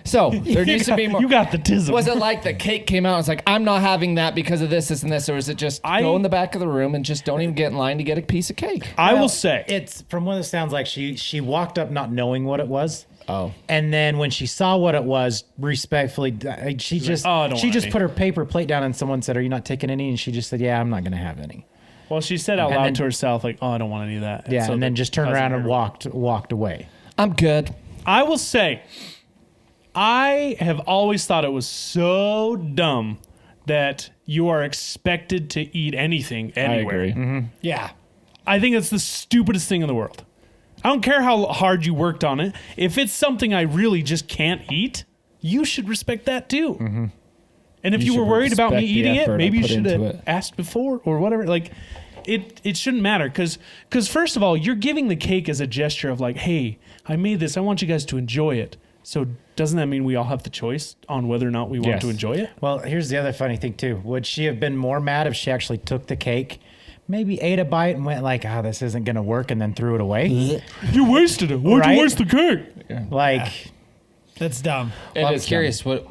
So there needs to be more. You got the tism. Was it like the cake came out and it's like, I'm not having that because of this, and this, or is it just go in the back of the room and just don't even get in line to get a piece of cake? I will say It's from what it sounds like. She walked up not knowing what it was. Oh. And then when she saw what it was, respectfully, she just "Oh, I don't want any." put her paper plate down, and someone said, "Are you not taking any?" And she just said, "Yeah, I'm not going to have any." Well, she said out And loud then- to herself, like, "Oh, I don't want any of that." Yeah, so and then the just turned cousin around and heard. walked away. I'm good. I will say, I have always thought it was so dumb that you are expected to eat anything anywhere. I agree. Yeah. I think it's the stupidest thing in the world. I don't care how hard you worked on it. If it's something I really just can't eat, you should respect that too. And if You you were should worried about me respect the eating it, effort I maybe you put should into have it. asked before or whatever. Like, it shouldn't matter because first of all, you're giving the cake as a gesture of like, hey, I made this. I want you guys to enjoy it. So doesn't that mean we all have the choice on whether or not we want Yes. to enjoy it? Well, here's the other funny thing too. Would she have been more mad if she actually took the cake, maybe ate a bite, and went like, "Oh, this isn't going to work," and then threw it away? You wasted it. Why'd Right? you waste the cake? Like, That's dumb. Well, I'm is curious what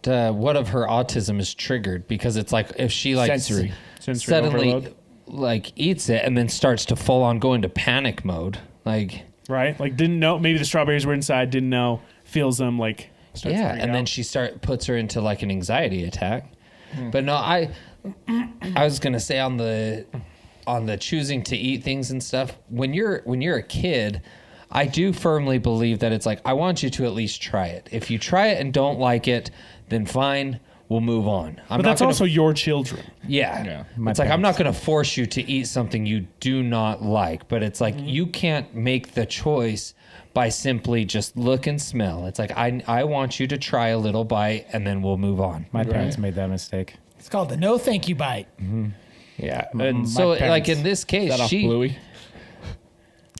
of her autism is triggered, because it's like if she like Sensory suddenly overload. like eats it and then starts to full on go into panic mode, like right? Like didn't know maybe the strawberries were inside, didn't know, feels them, like starts Yeah, freaking and then out. she puts her into like an anxiety attack. But no, I was gonna say on the choosing to eat things and stuff. When you're a kid, I do firmly believe that it's like I want you to at least try it. If you try it and don't like it, then fine, we'll move on. But that's also your children. Yeah. My It's like I'm not parents. going to force you to eat something you do not like, but it's like you can't make the choice by simply just look and smell. It's like I want you to try a little bite and then we'll move on. My parents made that mistake. It's called the no thank you bite. Yeah. My And so like parents- in this case, Is that off she Bluey?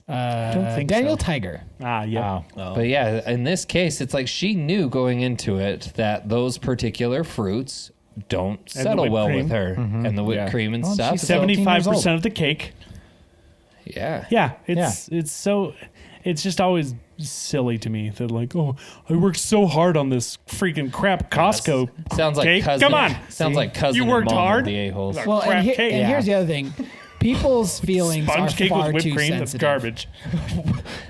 don't think Daniel so. Tiger. Yeah. Oh. But yeah, in this case, it's like she knew going into it that those particular fruits don't the settle whipped well cream. with her and the whipped Yeah. cream and Well, stuff. she's So, 75% of the cake. yeah. Yeah, it's just always silly to me that like, oh, I worked so hard on this freaking crap Costco Sounds like cake. cousin. Come on, Sounds like cousin. You and worked mom of hard? The a-holes. Like- Well, crap and, cake. and here's the other thing. People's feelings sponge are cake far with whipped too cream. sensitive. That's garbage.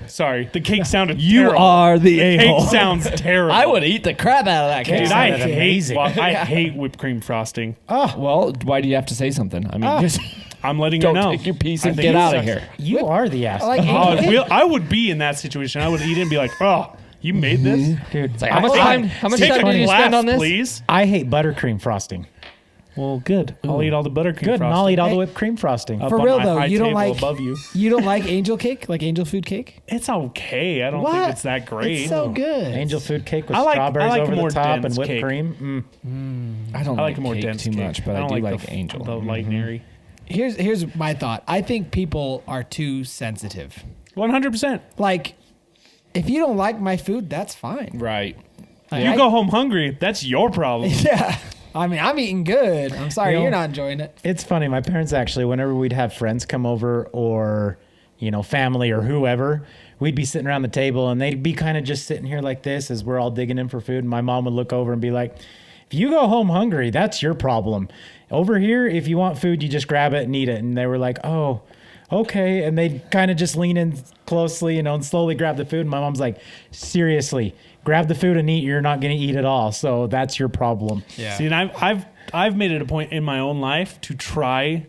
Sorry, the cake sounded You terrible. are the Cake a-hole. sounds terrible. I would eat the crap out of that cake. Dude, Cake I sounded hate amazing. I hate whipped cream frosting. Well, why do you have to say something? I mean, just I'm letting don't you know. take your piece I and think get it out of sucks. here. You are the ass. Like Oh, angel cake. I would be in that situation. I would eat it and be like, oh, you made this? Dude, It's like, how much time Take did a you glass, spend on this? please. I hate buttercream frosting. Well, good. I'll eat all the buttercream Good, and frosting. I'll eat all the whipped cream frosting. Up For on real my though, high you don't table like above you. You don't like angel cake, like angel food cake. It's okay. I don't think it's that great. It's so good. Angel food cake with I like strawberries over more the top and dense whipped cake. cream. I don't I like like a more cake dense too cake. much, but I, don't do like the, angel. The light and airy. Here's my thought. I think people are too sensitive. 100%. Like, if you don't like my food, that's fine. Right. Like, You I- go home hungry. That's your problem. Yeah. I mean, I'm eating good. I'm sorry You know- you're not enjoying it. It's funny. My parents actually, whenever we'd have friends come over or, family or whoever, we'd be sitting around the table and they'd be kind of just sitting here like this as we're all digging in for food. And my mom would look over and be like, if you go home hungry, that's your problem. Over here, if you want food, you just grab it and eat it. And they were like, oh, okay. And they'd kind of just lean in closely, and slowly grab the food. And my mom's like, seriously, grab the food and eat. You're not going to eat it all. So that's your problem. Yeah. See, and I've made it a point in my own life to try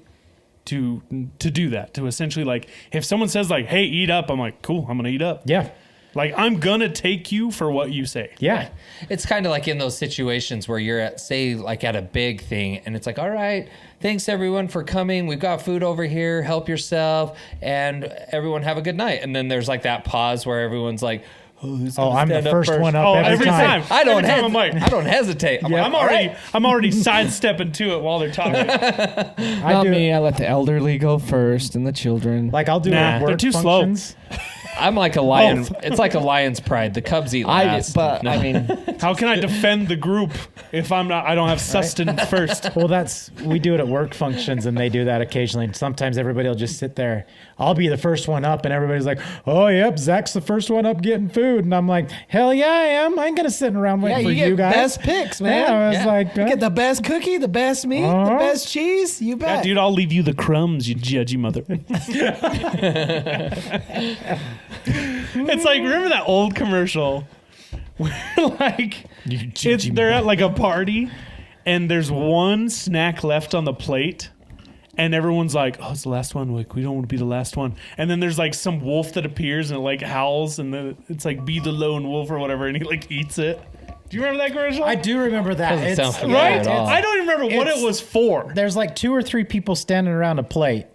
to do that. To essentially, like, if someone says like, "Hey, eat up," I'm like, "Cool, I'm gonna eat up." Yeah. Like, I'm gonna take you for what you say. Yeah. It's kind of like in those situations where you're at, say, like at a big thing, and it's like, all right, thanks everyone for coming. We've got food over here. Help yourself, and everyone have a good night. And then there's like that pause where everyone's like, who's Oh, gonna I'm the stand up first one up Oh, every, every time. I don't Every time I'm like, I don't hesitate. Yeah. I'm already sidestepping to it while they're talking. I Not do me. I let the elderly go first and the children. Like I'll do Nah, it at they're work too slow. functions. I'm like a lion. It's like a lion's pride. The cubs eat last. I mean, How can I defend the group if I don't have sustenance first? Well, we do it at work functions, and they do that occasionally. And sometimes everybody will just sit there. I'll be the first one up, and everybody's like, "Oh, yep, Zach's the first one up getting food," and I'm like, "Hell yeah, I am! I ain't gonna sit around waiting for you get you guys." best picks, man. Yeah, I was Yeah. like, You get the best cookie, the best meat, the Uh-huh. best cheese. You bet. Yeah, dude, I'll leave you the crumbs, you judgy mother. It's like, remember that old commercial where like they're at like a party and there's one snack left on the plate and everyone's like, oh, it's the last one. Like, we don't want to be the last one. And then there's like some wolf that appears and it like howls and then it's like, be the lone wolf or whatever, and he like eats it. Do you remember that commercial? I do remember that. Doesn't sound familiar Right? at all. I don't even remember what It's- it was for. There's like 2 or 3 people standing around a plate,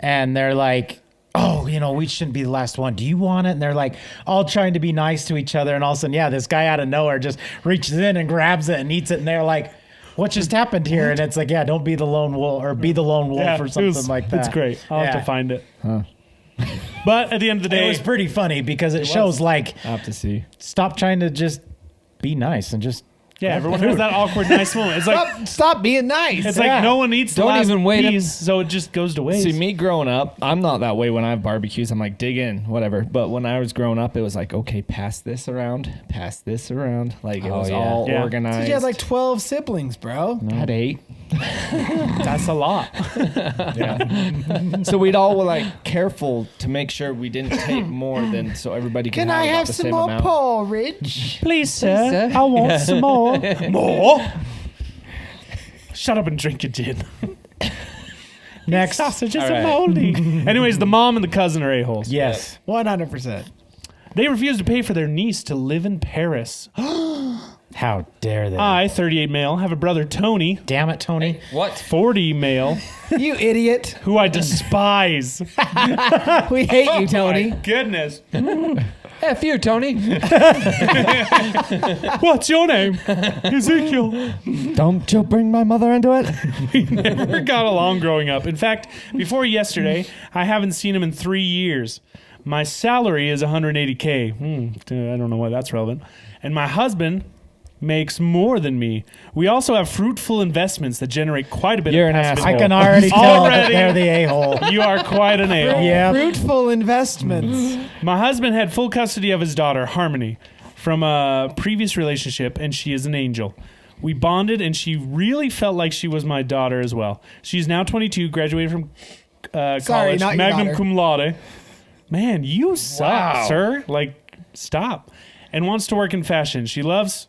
and they're like, "Oh, we shouldn't be the last one. Do you want it?" And they're like all trying to be nice to each other, and all of a sudden, this guy out of nowhere just reaches in and grabs it and eats it, and they're like, "What just happened here?" And it's like, don't be the lone wolf or be the lone wolf or something like that. It's great. I'll have Yeah. to find it. But at the end of the It day, was pretty funny because it shows like I have to see. stop trying to just be nice and just yeah, everyone has that awkward, nice moment. It's like Stop being nice. it's like no one eats the Don't last even wait piece, so it just goes to waste. See, me growing up, I'm not that way when I have barbecues. I'm like, dig in, whatever. But when I was growing up, it was like, okay, pass this around. Like, it Oh, was yeah. all Yeah. organized. You had like 12 siblings, bro. I had 8. That's a lot. So we'd all were like careful to make sure we didn't take more than so everybody can Can I about have the some same more amount. porridge? Please, sir. sir. I want some more. More? Shut up and drink your gin. Next. Sausages All are right. moldy. Anyways, the mom and the cousin are a-holes. Yes. 100%. They refused to pay for their niece to live in Paris. How dare they? I, 38 male, have a brother, Tony, Damn it, Tony. What? 40 male, You idiot. who I despise. We hate you, Tony. Goodness. F you, Tony. What's your name? Ezekiel. Don't you bring my mother into it? We never got along growing up. In fact, before yesterday, I haven't seen him in 3 years. My salary is $180K. I don't know why that's relevant. And my husband makes more than me. We also have fruitful investments that generate quite a bit You're of an passive I asshole. can already tell that Already. they're the a-hole. You are quite an a-hole. Yeah. Fruitful investments. My husband had full custody of his daughter, Harmony, from a previous relationship, and she is an angel. We bonded, and she really felt like she was my daughter as well. She's now 22, graduated from Sorry, college, not your magna daughter. cum laude. Man, you suck, Wow. sir. Like, stop. And wants to work in fashion. She loves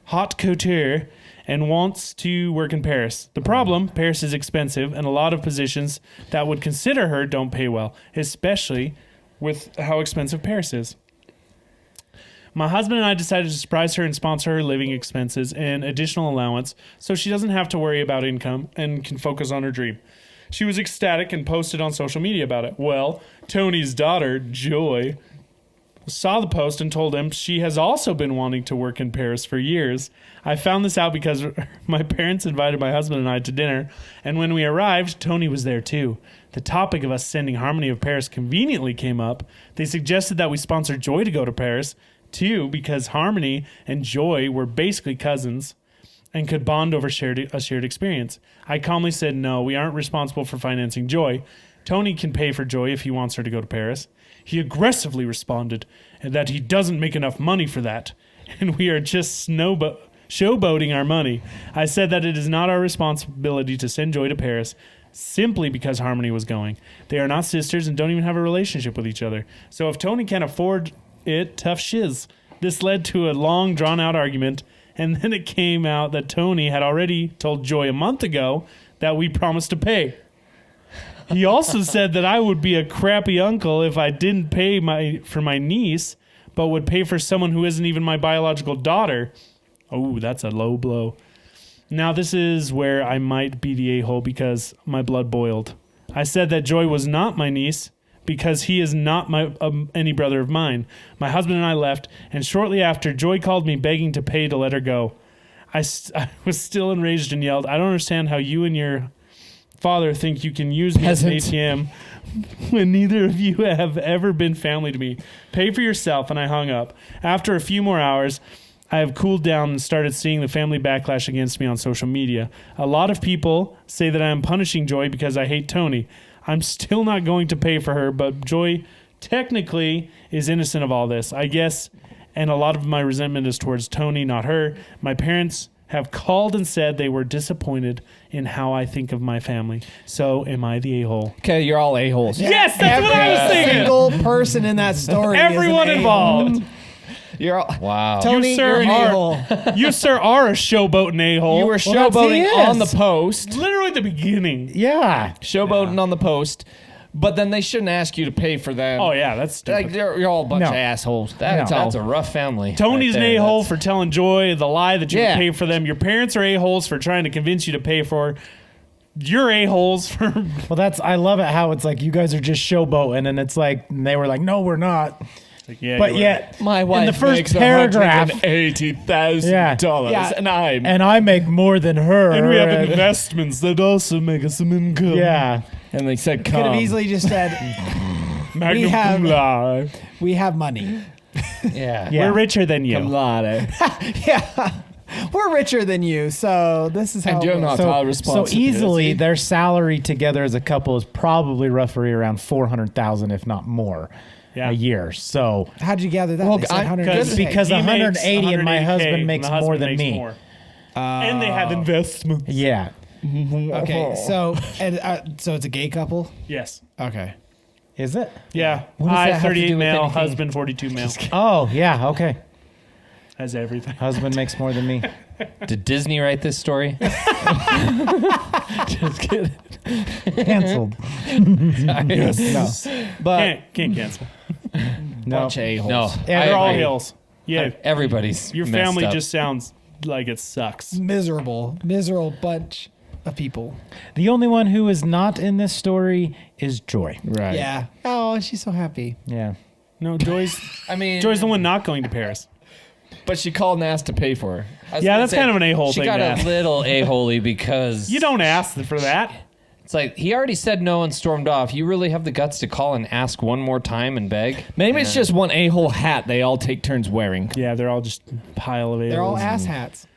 haute couture and wants to work in Paris. The problem, Paris is expensive, and a lot of positions that would consider her don't pay well, especially with how expensive Paris is. My husband and I decided to surprise her and sponsor her living expenses and additional allowance so she doesn't have to worry about income and can focus on her dream. She was ecstatic and posted on social media about it. Well, Tony's daughter, Joy, saw the post and told him she has also been wanting to work in Paris for years. I found this out because my parents invited my husband and I to dinner, and when we arrived, Tony was there too. The topic of us sending Harmony of Paris conveniently came up. They suggested that we sponsor Joy to go to Paris, too, because Harmony and Joy were basically cousins and could bond over a shared experience. I calmly said, no, we aren't responsible for financing Joy. Tony can pay for Joy if he wants her to go to Paris. He aggressively responded that he doesn't make enough money for that, and we are just showboating our money. I said that it is not our responsibility to send Joy to Paris simply because Harmony was going. They are not sisters and don't even have a relationship with each other. So if Tony can't afford it, tough shiz. This led to a long, drawn-out argument, and then it came out that Tony had already told Joy a month ago that we promised to pay. He also said that I would be a crappy uncle if I didn't pay for my niece, but would pay for someone who isn't even my biological daughter. Oh, that's a low blow. Now, this is where I might be the a-hole because my blood boiled. I said that Joy was not my niece because he is not any brother of mine. My husband and I left, and shortly after, Joy called me begging to pay to let her go. I was still enraged and yelled, I don't understand how you and your father think you can use me as an ATM when neither of you have ever been family to me. Pay for yourself, and I hung up. After a few more hours, I have cooled down and started seeing the family backlash against me on social media. A lot of people say that I am punishing Joy because I hate Tony. I'm still not going to pay for her, but Joy technically is innocent of all this, I guess, and a lot of my resentment is towards Tony, not her. My parents have called and said they were disappointed in how I think of my family. So am I the a-hole? Okay, you're all a-holes. Yes, that's what I was thinking. Single person in that story. Everyone is an involved. You're all, Wow. Tony, You, sir, you're an are- a-hole. You, sir, are a showboating a-hole. you were that's showboating he on the is. post. literally at the beginning. Yeah. Showboating on the post. But then they shouldn't ask you to pay for them. Oh, yeah, that's stupid. Like, you're all a bunch No. of assholes. That's No. a rough family. Tony's right an there. a-hole That's- for telling Joy the lie that you Yeah. would pay for them. Your parents are a-holes for trying to convince you to pay for. You're a-holes for. Well, I love it how it's like you guys are just showboating, and it's like, and they were like, no, we're not. Yeah, But you are. yet, My wife in the first makes paragraph, $180,000, Yeah. and I'm and I make more than her. And we have investments that also make us some income. Yeah. and they said, Could have "Come." easily just said, Magnum We have- cum laude. we have money. Yeah. Yeah. We're richer than you. Come on, Yeah. We're richer than you, so this is how And it you're works. not our So responsibility. easily, their salary together as a couple is probably roughly around 400,000, if not more, Yeah. a year. So How'd you gather that? Well, They said I- 150K. because He makes 180 and my 180K, husband and makes the husband more than makes me. more. And they have investments. Yeah. Okay, so so it's a gay couple. Yes. Okay. Is it? Yeah. What does that I, have to 38 do with male, anything? husband, 42 male. Oh, yeah. Okay. Has everything. Husband makes more than me. Did Disney write this story? Just kidding. Canceled. Yes. No. But Can't cancel. no. Bunch of a-holes. No. Yeah, they're all agree. hills. Yeah. Everybody's Your messed family up. just sounds like it sucks. Miserable bunch of people. The only one who is not in this story is Joy. Right. Yeah. Oh, she's so happy. Yeah. No, Joy's the one not going to Paris. But she called and asked to pay for her. I was Yeah, gonna that's kind of an a-hole She thing got to a ask. little a-holy because You don't ask for that. It's like he already said no and stormed off. You really have the guts to call and ask one more time and beg? Maybe it's just one a-hole hat they all take turns wearing. Yeah, they're all just pile of They're all a-holes. ass hats.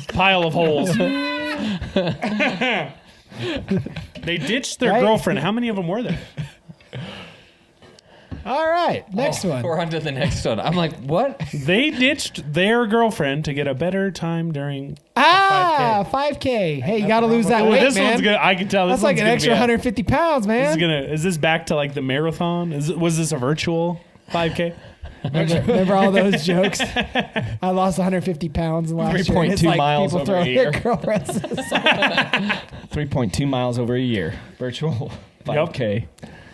Pile of holes. They ditched their Right? girlfriend. How many of them were there? All right, next one. We're on to the next one. I'm like, what? They ditched their girlfriend to get a better time during. 5K. Hey, you got to lose that Oh, weight, this man. one's good. I can tell. That's This like one's an gonna extra be a- 150 pounds, man. Is this back to like the marathon? Was this a virtual 5K? Remember all those jokes? I lost 150 pounds in last year. 3.2 It's like miles people over throwing a year. their girlfriends. 3.2 miles over a year. Virtual 5K.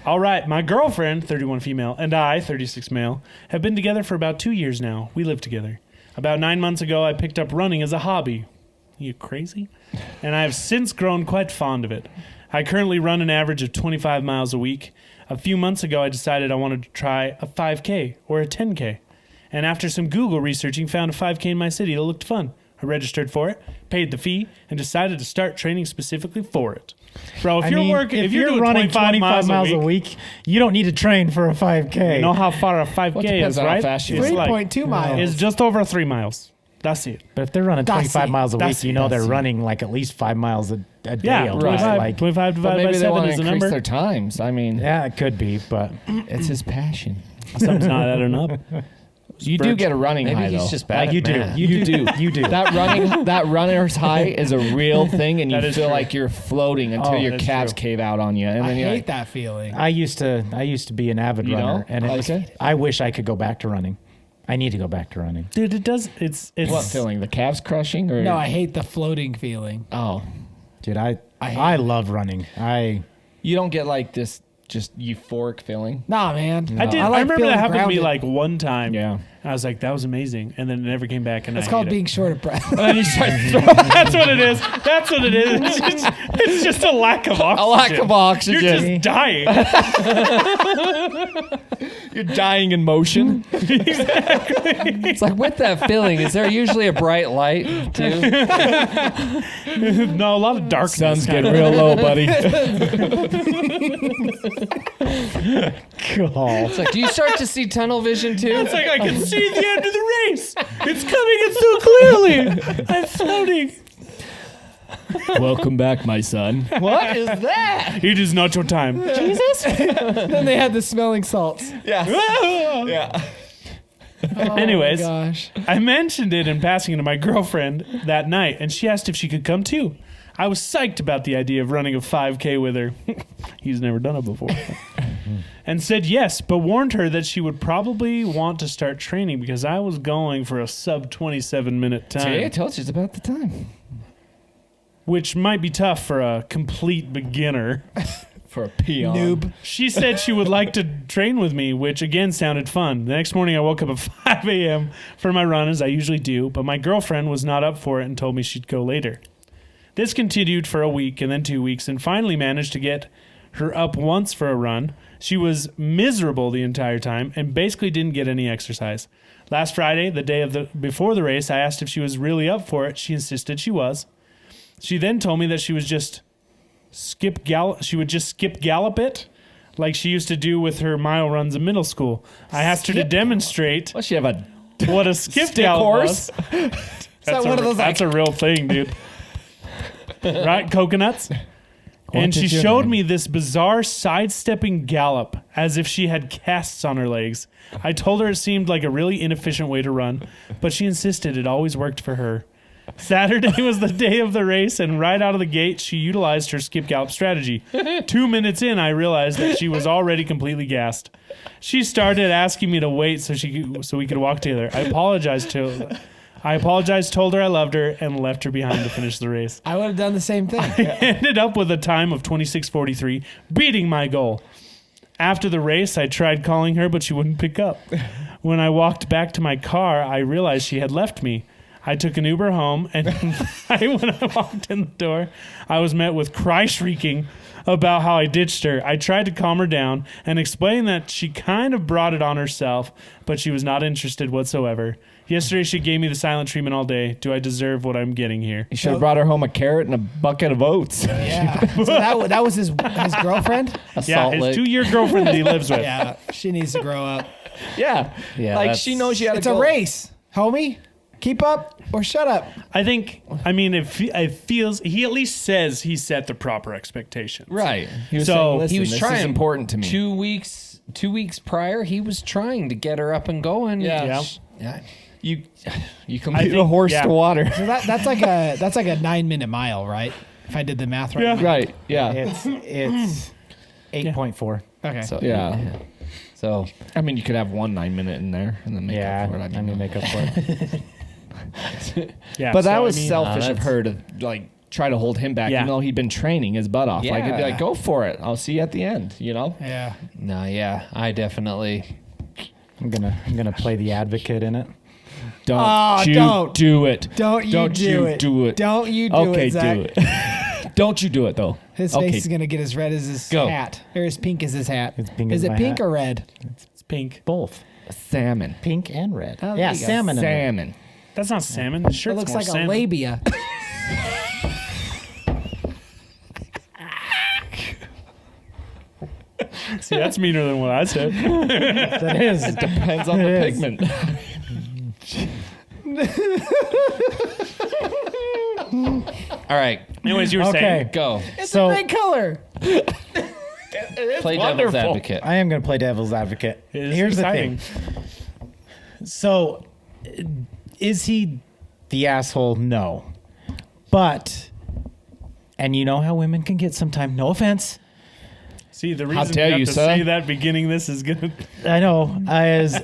All right, my girlfriend, 31 female, and I, 36 male, have been together for about 2 years now. We live together. About 9 months ago, I picked up running as a hobby. You crazy? And I have since grown quite fond of it. I currently run an average of 25 miles a week. A few months ago, I decided I wanted to try a 5K or a 10K. And after some Google researching, found a 5K in my city that looked fun. I registered for it, paid the fee, and decided to start training specifically for it. Bro, if you're doing running 25 miles a week, you don't need to train for a 5K. you know how far a 5K depends is, on how right? fast you It's run. 3.2 miles. It's just over 3 miles. That's it. But if they're running That's 25 it. miles a week, That's you it. know they're That's it. running like at least 5 miles a day. Yeah, almost. 25, Like, 25 But divided by maybe they 7 want is to the increase number. their times. I mean, yeah, it could be, but it's his passion. Something's not adding up. You do get a running Maybe high, he's though. just bad you at do. math. You do. You do. That runner's high is a real thing, and you That is feel true. like you're floating until Oh, your that's calves true. cave out on you, and I then you're hate like, that feeling. I used to be an avid You runner, know? and it was, Okay. I wish I could go back to running. I need to go back to running. Dude, it does. It's what feeling? The calves crushing, or No, I hate the floating feeling. oh, Dude, I love running. you don't get like this just euphoric feeling. Nah, man. I did. I like remember feeling that happened to me grounded. like one time. Yeah. I was like, that was amazing, and then it never came back. And It's I called hate being short of breath. And then you start That's what it is. That's what it is. It's just a lack of oxygen. a lack of oxygen. You're just dying. You're dying in motion. It's like with that feeling, is there usually a bright light too? No, a lot of darkness. Sun's getting real low, buddy. God. It's like, do you start to see tunnel vision too? It's like I can see the end of the race. It's coming in so clearly. I'm floating. Welcome back, my son. What is that? It is not your time. Then they had the smelling salts. Yeah. Yeah. Anyways, Oh my gosh. I mentioned it in passing to my girlfriend that night, and she asked if she could come too. I was psyched about the idea of running a 5K with her. He's never done it before. And said yes, but warned her that she would probably want to start training because I was going for a sub 27-minute time, See, I told you it's about the time. which might be tough for a complete beginner. For a peon. Noob. She said she would like to train with me, which again sounded fun. The next morning I woke up at 5 a.m. for my run, as I usually do, but my girlfriend was not up for it and told me she'd go later. This continued for a week and then 2 weeks, and finally managed to get her up once for a run. She was miserable the entire time and basically didn't get any exercise. Last Friday, the day before the race, I asked if she was really up for it. She insisted she was. She then told me that she would just skip gallop it like she used to do with her mile runs in middle school. I asked her to demonstrate Well, she have a what a skip stick gallop horse. was. that one of those, That's a real thing, dude. Right? Coconuts? And she showed me this bizarre sidestepping gallop as if she had casts on her legs. I told her it seemed like a really inefficient way to run, but she insisted it always worked for her. Saturday was the day of the race, and right out of the gate, she utilized her skip gallop strategy. 2 minutes in, I realized that she was already completely gassed. She started asking me to wait so we could walk together. I apologized, told her I loved her, and left her behind to finish the race. I would have done the same thing. I ended up with a time of 26:43, beating my goal. After the race, I tried calling her, but she wouldn't pick up. When I walked back to my car, I realized she had left me. I took an Uber home, and when I walked in the door, I was met with cry shrieking about how I ditched her. I tried to calm her down and explain that she kind of brought it on herself, but she was not interested whatsoever. Yesterday, she gave me the silent treatment all day. Do I deserve what I'm getting here? You should have brought her home a carrot and a bucket of oats. Yeah. So that was his girlfriend? A Yeah, Salt his Lick. 2-year girlfriend that he lives with. Yeah. She needs to grow up. Yeah. Yeah, Like, that's- she knows you had It's a race, homie. Keep up or shut up. It feels, he at least says he set the proper expectations. Right. He was So, saying, listen, He was this trying. is important to me. 2 weeks prior, he was trying to get her up and going. Yeah. Yeah. You completed think- a horse yeah. to water. So that's like a 9-minute mile, right? If I did the math right. Yeah. Right. Yeah. It's 8.4. Okay. So, Yeah. So I mean, you could have 1 9-minute in there and then make Yeah, up for it. I don't mean, know. make up for it. Yeah, But so, that was I mean, selfish of that's- her to like try to hold him back, Yeah. even though he'd been training his butt off. Like, it'd be Yeah. like, go for it. I'll see you at the end. You know? Yeah. no, yeah, I definitely. I'm gonna play the advocate in it. Don't Oh, you don't. do it. Don't you Don't do you it. do it. Don't you do Okay, it, Zach. do it. Don't you do it though. His Okay. face is gonna get as red as his Go. hat, or as pink as his hat. It's pink Is as it my pink hat. or red? It's pink. Both Salmon. pink and red. Oh, Yeah, there you go. salmon. in there. Salmon. That's not salmon. The It shirt's looks more like salmon. a labia. See, that's meaner than what I said. That is. Depends on the It is. pigment. All right, Anyways, you were Okay. saying. go. It's So- a great color. Play devil's wonderful. advocate. I am going to play devil's advocate. It is Here's exciting. the thing. So, is he the asshole? No. But, and you know how women can get sometimes. No offense. See, the reason dare you have you, to sir? say that beginning this is gonna. I know. Is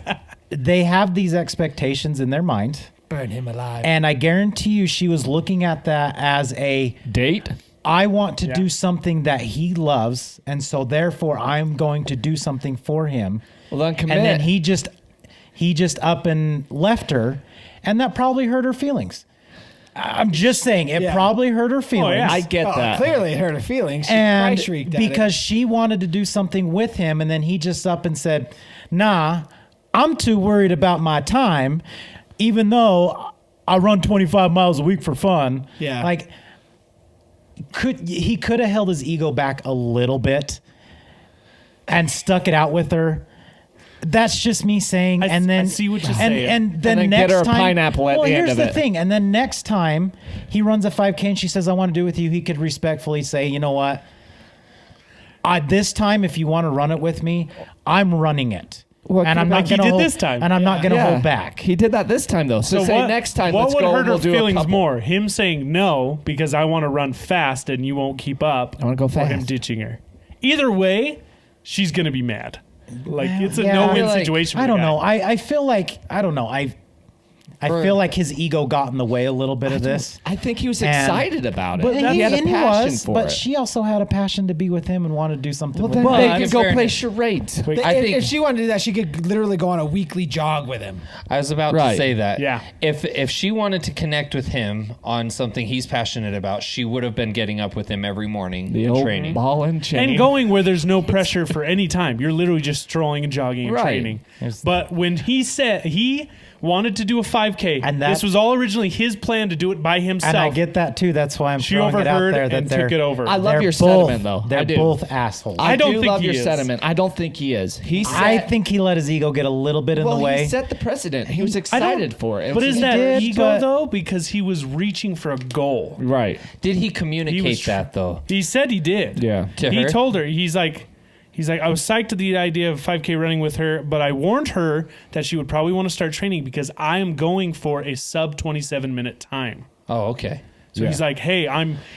they have these expectations in their mind. Burn him alive. And I guarantee you she was looking at that as a, Date? I want to Yeah. do something that he loves. And so therefore I'm going to do something for him. Well, then commit. And then he just up and left her, and that probably hurt her feelings. I'm just saying it Yeah. probably hurt her feelings. yeah. I get that. Clearly, it hurt her feelings. She and cry shrieked at because it. she wanted to do something with him, and then he just up and said, "Nah, I'm too worried about my time, even though I run 25 miles a week for fun." Yeah. Like he could have held his ego back a little bit and stuck it out with her. That's just me saying. I And then see what you're and, saying. And then then next get her a time, pineapple at well, the end here's of the it. thing. And then next time he runs a 5K and she says, "I want to do it with you," he could respectfully say, "You know what? This time, if you want to run it with me, I'm running it." Well, and I'm like not he going to did hold this time. And I'm not going to Yeah. hold back. He did that this time though. So, say next time. What let's would go. hurt and her we'll do a feelings couple. more? Him saying no because I want to run fast and you won't keep up. I wanna go Or him fast. ditching her. Either way, she's gonna be mad. Like it's a Yeah. no-win I feel situation. I for the don't guy. know. I feel like I don't know. I feel like his ego got in the way a little bit of this. I think he was And- excited about it. But he had a passion was, for but it. she also had a passion to be with him and wanted to do something well, with then him. they But- could go Fair play enough. charades. I if, think if she wanted to do that, she could literally go on a weekly jog with him. I was about to Right. say that. Yeah. If she wanted to connect with him on something he's passionate about, she would have been getting up with him every morning The and old training. ball and chain. And going where there's no pressure for any time. You're literally just strolling and jogging and Right. training. There's- But when he said he wanted to do a 5K, And that- this was all originally his plan to do it by himself. And I get that too. That's why I'm She throwing it out overheard there that and they're took it over. I love they're your both- sentiment, though. They're I do. both assholes. I don't do think love he your is. sentiment. I don't think he is. He said, I think he let his ego get a little bit in well, the way. he set the precedent. He was I don't- excited for it. It But was is his- that did, ego but- though? Because he was reaching for a goal. right? Did he communicate He was that though? He said he did. Yeah. To He her? told her. He's like, I was psyched to the idea of 5K running with her, but I warned her that she would probably want to start training because I am going for a sub 27-minute time. Oh, okay. So he's like, hey,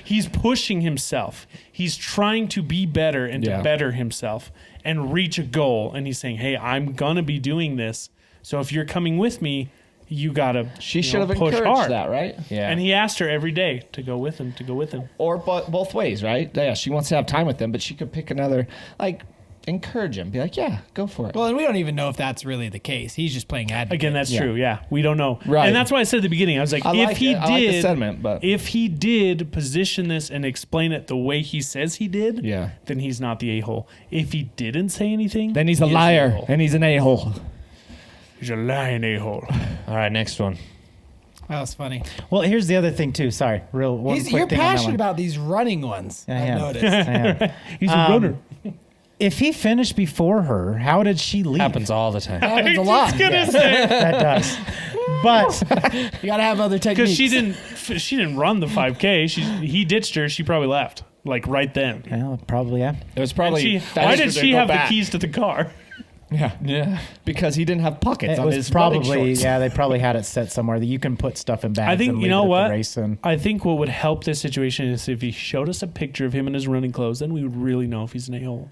he's pushing himself. He's trying to be better and to better himself and reach a goal. And he's saying, hey, I'm going to be doing this. So if you're coming with me, you got to She should have push encouraged hard. that, right? Yeah. And he asked her every day to go with him, Or both ways, right? Yeah, she wants to have time with him, but she could pick another, like, encourage him. Be like, yeah, go for it. Well, and we don't even know if that's really the case. He's just playing advocate. Again, that's true. Yeah, we don't know. Right. And that's why I said at the beginning, I was like, I if like he it. I like the did, sentiment, but if he did position this and explain it the way he says he did, yeah, then he's not the a-hole. If he didn't say anything, then he's a he is the liar a-hole. and he's an a-hole. He's a lying a-hole. All right, next one. That was funny. Well, here's the other thing too. Sorry, one You're quick thing on that passionate one. about these running ones. I I've am. noticed. I am. He's a runner. If he finished before her, how did she leave? Happens all the time. Happens a lot. That does. But You gotta have other Because techniques. she didn't run the 5K. He ditched her. She probably left like right then. well, probably yeah. It was probably Why did she have the keys to the car? Yeah, Yeah. because he didn't have pockets It on was his running probably shorts. they probably had it set somewhere that you can put stuff in bags. I think and you leave know it at what. the race and I think what would help this situation is if he showed us a picture of him in his running clothes. Then we would really know if he's an a-hole.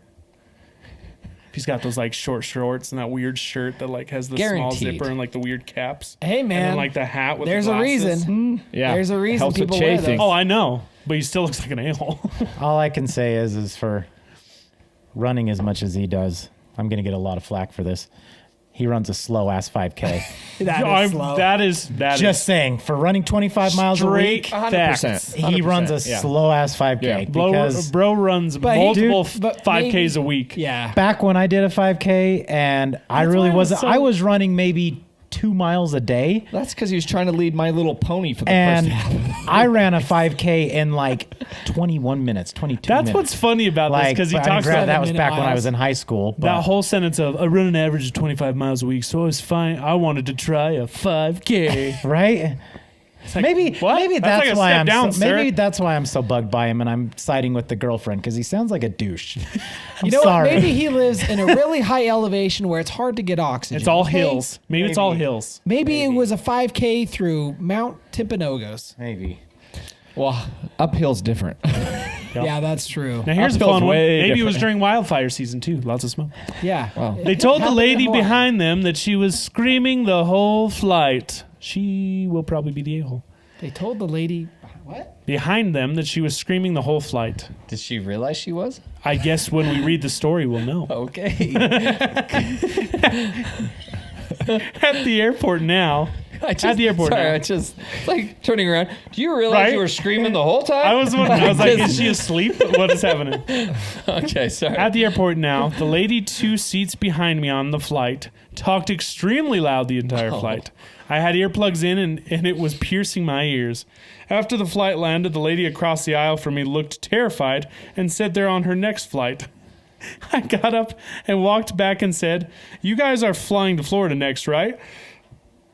If he's got those like short shorts and that weird shirt that like has the small Guaranteed. zipper and like the weird caps. Hey, And man. then like the hat with There's the a glasses. reason. Yeah, There's a reason helps with people wear chafing. those. Oh, I know, but he still looks like an a-hole. all I can say is for running as much as he does, I'm gonna get a lot of flack for this. He runs a slow ass 5K. That is slow. That is Just saying, for running 25 miles a straight week, facts. 100%. he runs a 100%, slow ass 5K. Yeah. Because Bro runs But multiple but 5Ks maybe- a week. Yeah. back when I did a 5K, and I That's really why I was wasn't. so- I was running maybe 2 miles a day. That's because he was trying to lead My Little Pony for the And first half. I ran a 5K in like 21 minutes, 22 That's minutes. what's funny about this because he but talks about that was 7-minute back when I miles. was in high school. But that whole sentence of I run an average of 25 miles a week, so I was fine. I wanted to try a 5K. right? like, maybe what? maybe That's that's, like a why step I'm down, so, maybe sir. that's why I'm so bugged by him, and I'm siding with the girlfriend because he sounds like a douche. I'm You know sorry. what? Maybe he lives in a really high elevation where it's hard to get oxygen. It's all okay? hills. Maybe it's all hills. Maybe it was a 5K through Mount Timpanogos. Maybe. Well, uphill's different. Yeah, that's true. Now here's a Uphill's fun one. way Maybe it was different. during wildfire season too. Lots of smoke. Yeah. Wow. They told the Happened in lady Hawaii. behind them that she was screaming the whole flight. She will probably be the a-hole. They told the lady. What? Behind them that she was screaming the whole flight. Did she realize she was? I guess when we read the story, we'll know. Okay. At the airport now. At the airport Sorry, now. I just like turning around. Do you realize Right? you were screaming the whole time? I was wondering. I was like, is she asleep? What is happening? Okay, sorry. At the airport now, the lady 2 seats behind me on the flight talked extremely loud the entire flight. I had earplugs in and it was piercing my ears. After the flight landed, the lady across the aisle from me looked terrified and said they're on her next flight. I got up and walked back and said, "You guys are flying to Florida next, right?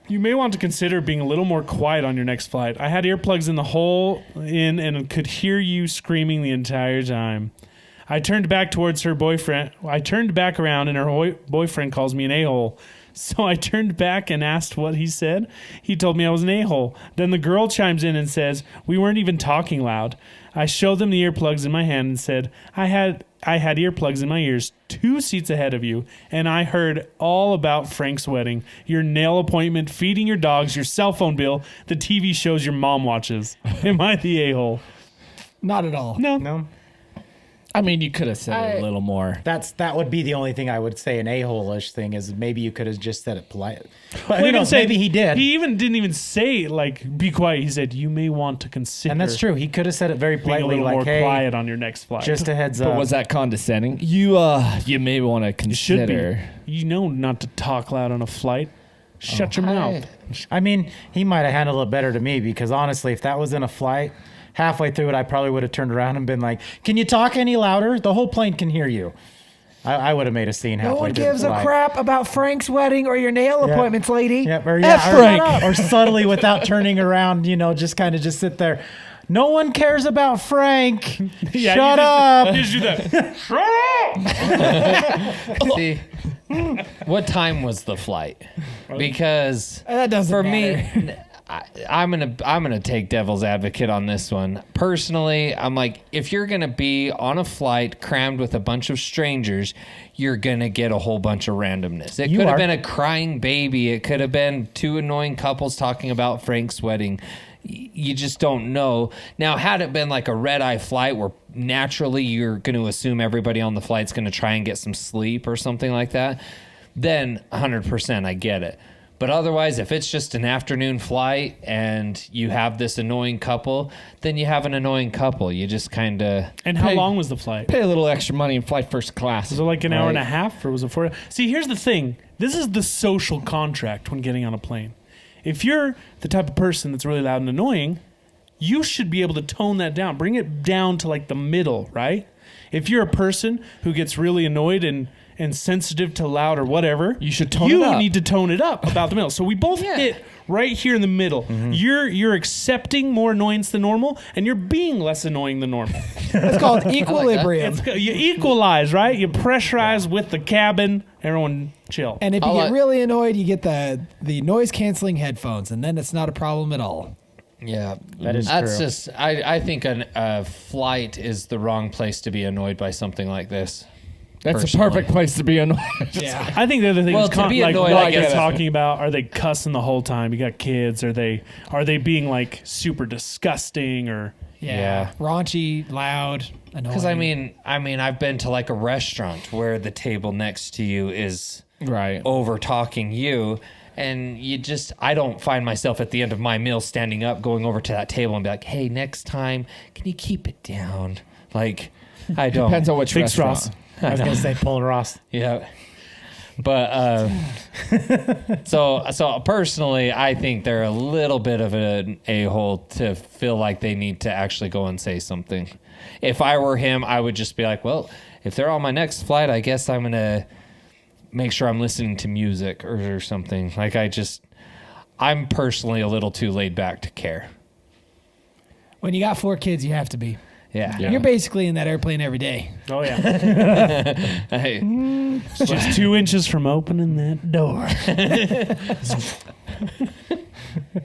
You may want to consider being a little more quiet on your next flight." I had earplugs in the hole in and could hear you screaming the entire time. I turned back towards her boyfriend. I turned back around and her boyfriend calls me an a-hole. So I turned back and asked what he said. He told me I was an a-hole. Then the girl chimes in and says, "We weren't even talking loud." I showed them the earplugs in my hand and said, I had earplugs in my ears 2 seats ahead of you, and I heard all about Frank's wedding, your nail appointment, feeding your dogs, your cell phone bill, the TV shows your mom watches. Am I the a-hole? Not at all. No. I mean, you could have said it a little more. That would be the only thing I would say an a-hole-ish thing is maybe you could have just said it polite. But Well, who even knows? said- Maybe he did. He even didn't even say, like, be quiet. He said, you may want to consider and that's true. He could have said it very being a politely, little like, more hey, quiet on your next flight. just a heads up. But was that condescending? You may want to It should consider. be. You know not to talk loud on a flight. Shut your mouth. I mean, he might have handled it better to me because honestly, if that was in a flight, halfway through it, I probably would have turned around and been like, "Can you talk any louder? The whole plane can hear you." I would have made a scene halfway No one through the gives a flight. crap about Frank's wedding or your nail Yeah. appointments, lady. Yep, or, F Frank. or subtly without turning around, just kind of just sit there. No one cares about Frank. Yeah, Shut you up. just do that. Shut up! See, what time was the flight? Because That doesn't for matter. me, I'm gonna take devil's advocate on this one. Personally, I'm like, if you're gonna be on a flight crammed with a bunch of strangers, you're gonna get a whole bunch of randomness. It could have been a crying baby. It could have been two annoying couples talking about Frank's wedding. You just don't know. Now, had it been like a red-eye flight where naturally you're going to assume everybody on the flight's going to try and get some sleep or something like that, then 100% I get it. But otherwise, if it's just an afternoon flight and you have this annoying couple, then you have an annoying couple. You just kind of... And how long was the flight? Pay a little extra money and fly first class. Was it like an hour and a half, or was it 4? See, here's the thing. This is the social contract when getting on a plane. If you're the type of person that's really loud and annoying, you should be able to tone that down. Bring it down to like the middle, right? If you're a person who gets really annoyed and sensitive to loud or whatever, you should tone it up. You need to tone it up about the middle. So we both hit right here in the middle. Mm-hmm. You're accepting more annoyance than normal, and you're being less annoying than normal. It's called equilibrium. You equalize, right? You pressurize with the cabin. Everyone chill. And if you get really annoyed, you get the noise-canceling headphones, and then it's not a problem at all. Yeah, that's true. Just, I think a flight is the wrong place to be annoyed by something like this. That's a perfect place to be annoyed. Yeah. I think the other thing is to be like annoyed, what I get you're it. talking about. Are they cussing the whole time? You got kids. Are they being like super disgusting or Yeah. Raunchy, loud, annoying. Because I mean, I've been to like a restaurant where the table next to you is over talking you, and I don't find myself at the end of my meal standing up, going over to that table and be like, "Hey, next time, can you keep it down?" Like, I don't. Depends on which Thanks, restaurant. Ross. I was going to say Paul Ross. Yeah. But so personally, I think they're a little bit of an a-hole to feel like they need to actually go and say something. If I were him, I would just be like, well, if they're on my next flight, I guess I'm going to make sure I'm listening to music or something. Like I'm personally a little too laid back to care. When you got 4 kids, you have to be. Yeah. You're basically in that airplane every day. oh yeah, Hey, just 2 inches from opening that door.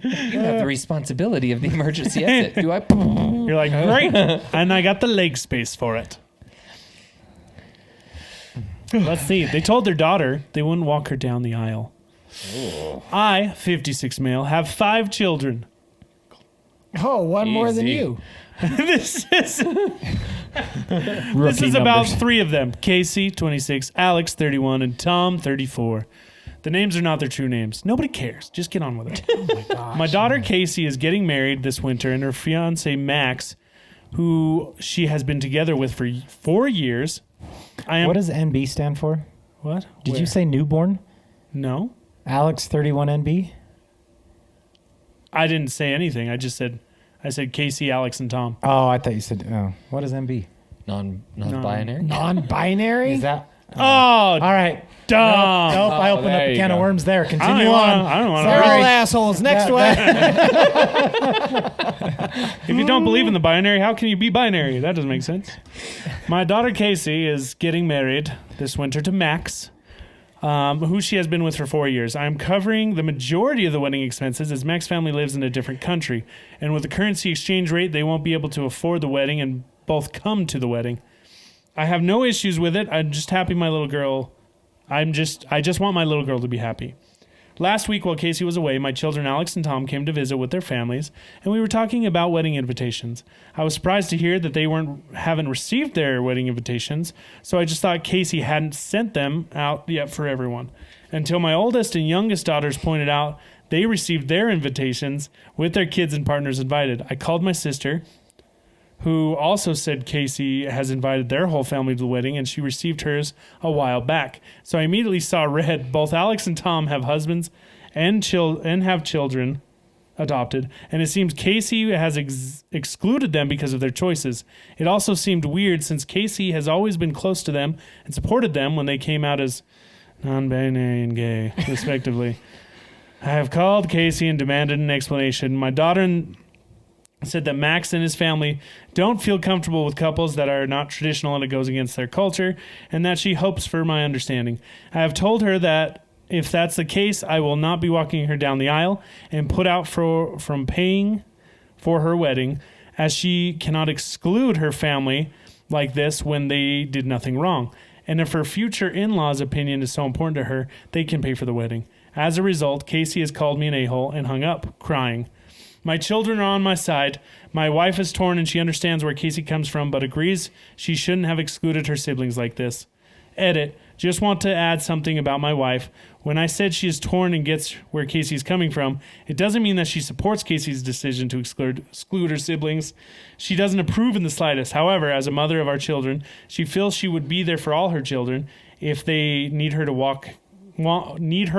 you have the responsibility of the emergency exit. Do I? You're like, great, and I got the leg space for it. Let's see. They told their daughter they wouldn't walk her down the aisle. Ooh. I, 56 male, have 5 children. Oh, one more than Easy. you. This is Rookie about numbers. 3 of them. Casey, 26, Alex, 31, and Tom, 34. The names are not their true names. Nobody cares. Just get on with it. Oh my gosh. My daughter, Casey, is getting married this winter, and her fiance, Max, who she has been together with for 4 years. What does NB stand for? What? Did Where? you say newborn? No. Alex 31 NB? I didn't say anything. I said Casey, Alex, and Tom. Oh, I thought you said, what is NB? Non-binary. Non-binary? Is that? Oh, All right. dumb. Nope, I opened up there a you can of go. worms there. I Continue don't on. want They're to. all assholes. Next one. If you don't believe in the binary, how can you be binary? That doesn't make sense. My daughter Casey is getting married this winter to Max, who she has been with for 4 years. I'm covering the majority of the wedding expenses as Max's family lives in a different country. And with the currency exchange rate, they won't be able to afford the wedding and both come to the wedding. I have no issues with it. I'm just happy my little girl... I just want my little girl to be happy. Last week, while Casey was away, my children Alex and Tom came to visit with their families, and we were talking about wedding invitations. I was surprised to hear that they haven't received their wedding invitations, so I just thought Casey hadn't sent them out yet for everyone. Until my oldest and youngest daughters pointed out they received their invitations with their kids and partners invited. I called my sister, who also said Casey has invited their whole family to the wedding, and she received hers a while back. So I immediately saw red. Both Alex and Tom have husbands and have children adopted, and it seems Casey has excluded them because of their choices. It also seemed weird since Casey has always been close to them and supported them when they came out as non-binary and gay, respectively. I have called Casey and demanded an explanation. My daughter said that Max and his family don't feel comfortable with couples that are not traditional and it goes against their culture, and that she hopes for my understanding. I have told her that If that's the case, I will not be walking her down the aisle and put out from paying for her wedding, as she cannot exclude her family like this when they did nothing wrong. And if her future in-laws' opinion is so important to her, they can pay for the wedding. As a result, Casey has called me an a-hole and hung up, crying. My children are on my side. My wife is torn and she understands where Casey comes from, but agrees she shouldn't have excluded her siblings like this. Edit. Just want to add something about my wife. When I said she is torn and gets where Casey's coming from, it doesn't mean that she supports Casey's decision to exclude her siblings. She doesn't approve in the slightest. However, as a mother of our children, she feels she would be there for all her children if they need her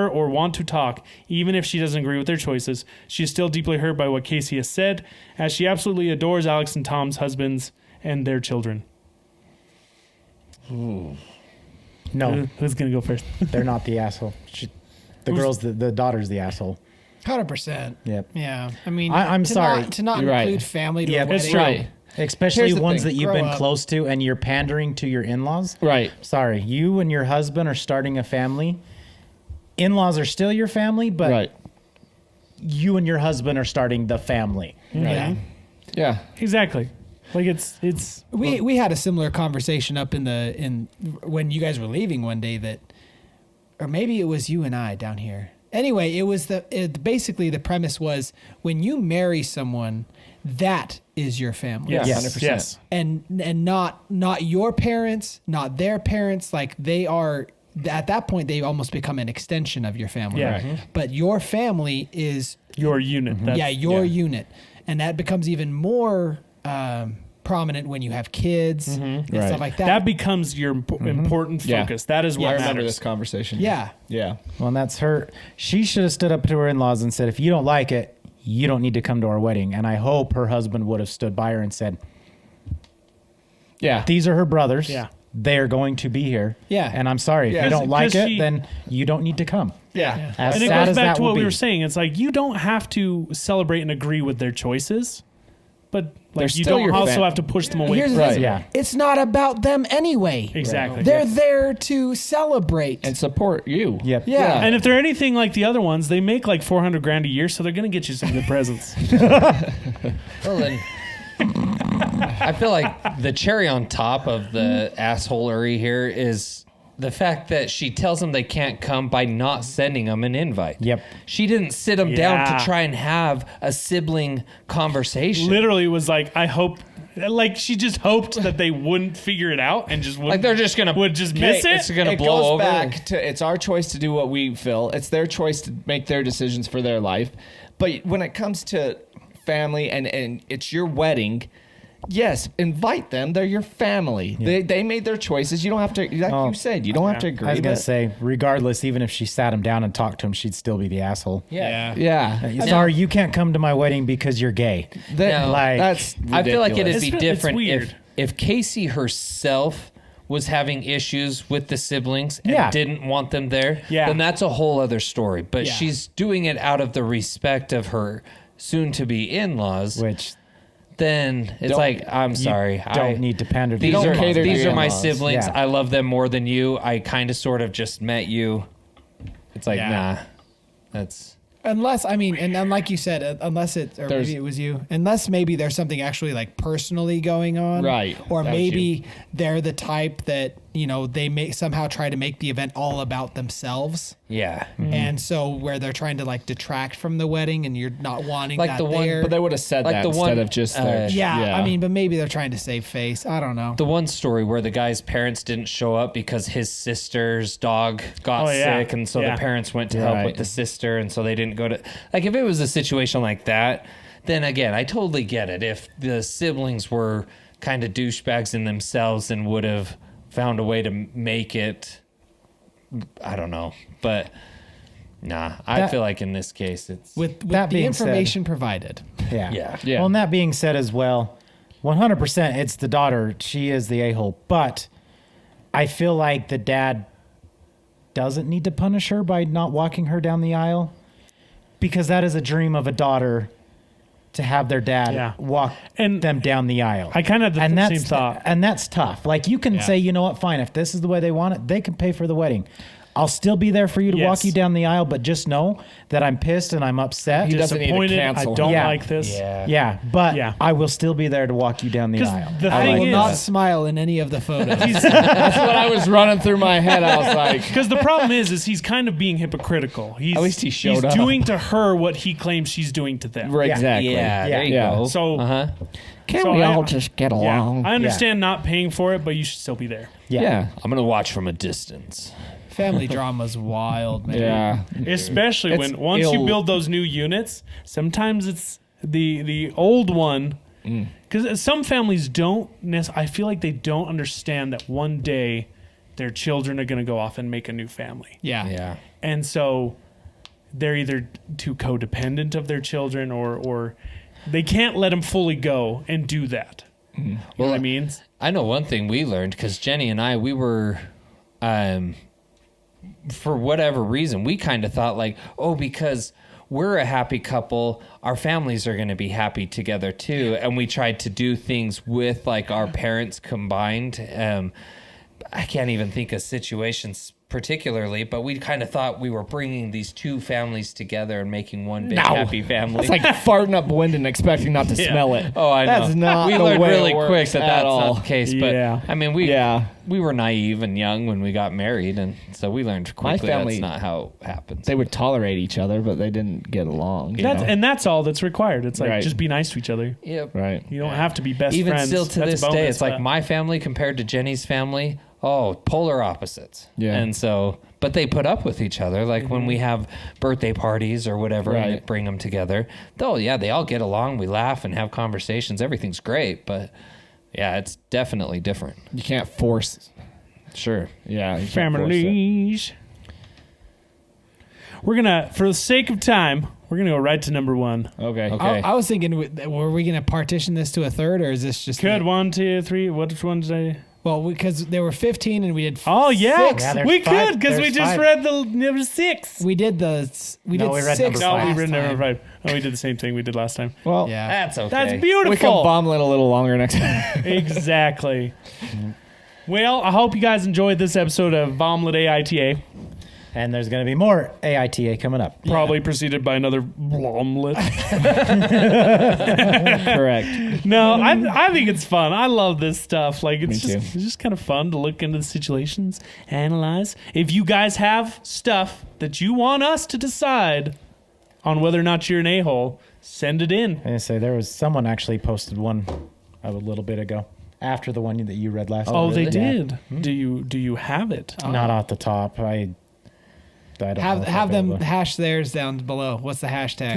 or want to talk, even if she doesn't agree with their choices. She is still deeply hurt by what Casey has said, as she absolutely adores Alex and Tom's husbands and their children. No, Who's going to go first? they're not the asshole. The daughter's the asshole. 100%. Yep. Yeah. I mean, I'm sorry. to not You're include right. family to Yeah, a wedding. it's true. Right. Especially Here's the ones thing. that you've Grow been up. close to and you're pandering to your in-laws. Right. Sorry, you and your husband are starting a family. In-laws are still your family, but Right. you and your husband are starting the family. Yeah. Yeah. Exactly. Like it's We had a similar conversation up in when you guys were leaving one day, that, or maybe it was you and I down here. Anyway, it was basically the premise was, when you marry someone, that is your family. yes, Yes. 100%. yes. And not your parents, not their parents. Like, they are, at that point, they almost become an extension of your family. Yeah. Right. But your family is Your unit. That's, your unit, and that becomes even more prominent when you have kids and Right. stuff like that. That becomes your important Yeah. focus. That is what I matters. remember this conversation. Yeah. Yeah. Well, and that's her. She should have stood up to her in-laws and said, if you don't like it, you don't need to come to our wedding. And I hope her husband would have stood by her and said, Yeah. these are her brothers. Yeah. They are going to be here. Yeah. And I'm sorry. Yeah. If you don't like Because it, she- then you don't need to come. Yeah. As And it sad goes as back that to will what we be. were saying. It's like, you don't have to celebrate and agree with their choices, but They're like you still don't your also fam- have to push them away. Here's from the Right. thing. Yeah. It's not about them anyway. Exactly. They're there to celebrate. And support you. Yep. Yeah. And if they're anything like the other ones, they make like $400,000 a year, so they're gonna get you some good presents. Well, then, I feel like the cherry on top of the assholery here is the fact that she tells them they can't come by not sending them an invite. Yep. She didn't sit them down Yeah. to try and have a sibling conversation. Literally was like, I hope, like she just hoped that they wouldn't figure it out and just Like they're just gonna would just miss it. It's gonna It blow goes over. back to, it's our choice to do what we feel. It's their choice to make their decisions for their life. But when it comes to family and it's your wedding, yes, invite them. They're your family. They made their choices. You don't have to, like Oh. you said, you don't have to agree. I was going but- to say, regardless, even if she sat him down and talked to him, she'd still be the asshole. Yeah. Yeah. Sorry, you can't come to my wedding because you're gay. No. Like- I feel like it'd ridiculous. be It's different weird. if Casey herself was having issues with the siblings and Yeah. didn't want them there. Yeah. Then that's a whole other story. But Yeah. she's doing it out of the respect of her soon-to-be in-laws. Which Then it's Don't- like, I'm sorry. you don't need to pander to These your are in-laws. cater to these your are my in-laws. siblings. Yeah. I love them more than you. I kind of sort of just met you. It's like, Yeah. nah. That's Unless, I mean, and like you said, unless it, or There's- maybe it was you, unless maybe there's something actually like personally going on. Right. Or That was maybe they're the type that, you know, they may somehow try to make the event all about themselves. yeah. And so where they're trying to like detract from the wedding and you're not wanting Like that the one- there. But they would have said Like that the instead one, of just their. yeah, I mean, but maybe they're trying to save face. I don't know. The one story where the guy's parents didn't show up because his sister's dog got Oh, yeah. sick, and so Yeah. the parents went to help Right. with the sister, and so they didn't go to. Like, if it was a situation like that, then again, I totally get it. If the siblings were kind of douchebags in themselves and would have found a way to make it, I don't know, but nah, I That- feel like in this case, it's with That the being said- information provided. Yeah. Yeah. Yeah. Well, and that being said as well, 100% it's the daughter. She is the a-hole. But I feel like the dad doesn't need to punish her by not walking her down the aisle, because that is a dream of a daughter to have their dad Yeah. walk And them down the aisle. I kind of had the and same that's thought. And that's tough. Like, you can Yeah. say, you know what, fine, if this is the way they want it, they can pay for the wedding. I'll still be there for you to Yes. walk you down the aisle, but just know that I'm pissed and I'm upset. He doesn't need to Disappointed. I cancel. don't Yeah. like this. Yeah, but Yeah. I will still be there to walk you down the 'Cause aisle. the I thing will is, not smile in any of the photos. That's what I was running through my head. I was like, because the problem is he's kind of being hypocritical. At least he showed up. He's doing to her what he claims she's doing to them. right, exactly. Yeah, there you Yeah. go. So- uh-huh. Can So we I- all just get Yeah, along? I understand not paying for it, but you should still be there. Yeah. I'm gonna watch from a distance. Family drama's wild, man. Yeah. Especially It's when once you ill- build those new units, sometimes it's the old one. Because some families don't. I feel like they don't understand that one day their children are going to go off and make a new family, Yeah. Yeah. and so they're either too codependent of their children or they can't let them fully go and do that. You know what I mean? I know one thing we learned because Jenny and I, we were, for whatever reason, we kind of thought like, oh, because we're a happy couple, our families are going to be happy together too. And we tried to do things with like our parents combined. I can't even think of situations particularly, but we kind of thought we were bringing these two families together and making one big happy family. It's like farting up wind and expecting not to smell it. Oh, I know. That's not we the learned way it really works quick that at that's all. not the case. But Yeah. I mean, we were naive and young when we got married, and so we learned quickly family- that's not how it happens. They would tolerate each other, but they didn't get along. you know? And that's all that's required. It's like Right. just be nice to each other. Yep. Right. You don't have to be best Even friends. still to That's this a bonus, day, it's like but- my family compared to Jenny's family. Oh, polar opposites. Yeah. And so, but they put up with each other. Like when we have birthday parties or whatever, and Right. bring them together. Though, yeah, they all get along. We laugh and have conversations. Everything's great, but yeah, it's definitely different. You can't force. Sure. Yeah. You can't force it. families. We're gonna, for the sake of time, we're gonna go right to number one. Okay. Okay. I was thinking, were we going to partition this to a third, or is this just Good. 1, 2, 3. Which one did I? Well, because there were 15 and we did. Oh yeah, Yeah, there's we five- could because we there's just five. read the number 6. We did the. We No, did we read 6. number No, we five. read last number time. 5. Oh, we did the same thing we did last time. Well, Yeah. That's okay. That's we can beautiful. bomb it a little longer next time. Exactly. Well, I hope you guys enjoyed this episode of Vomlet AITA. And there's going to be more AITA coming up. Probably preceded by another Vomlet. Correct. No, I think it's fun. I love this stuff. Like Me it's too. just kind of fun to look into the situations, analyze. If you guys have stuff that you want us to decide on whether or not you're an a-hole, send it in. And I say there was someone actually posted one a little bit ago after the one that you read last. Oh, really? they did. Do you have it? Not off the top. I don't know if Have I'll them be able to- hash theirs down below. What's the hashtag?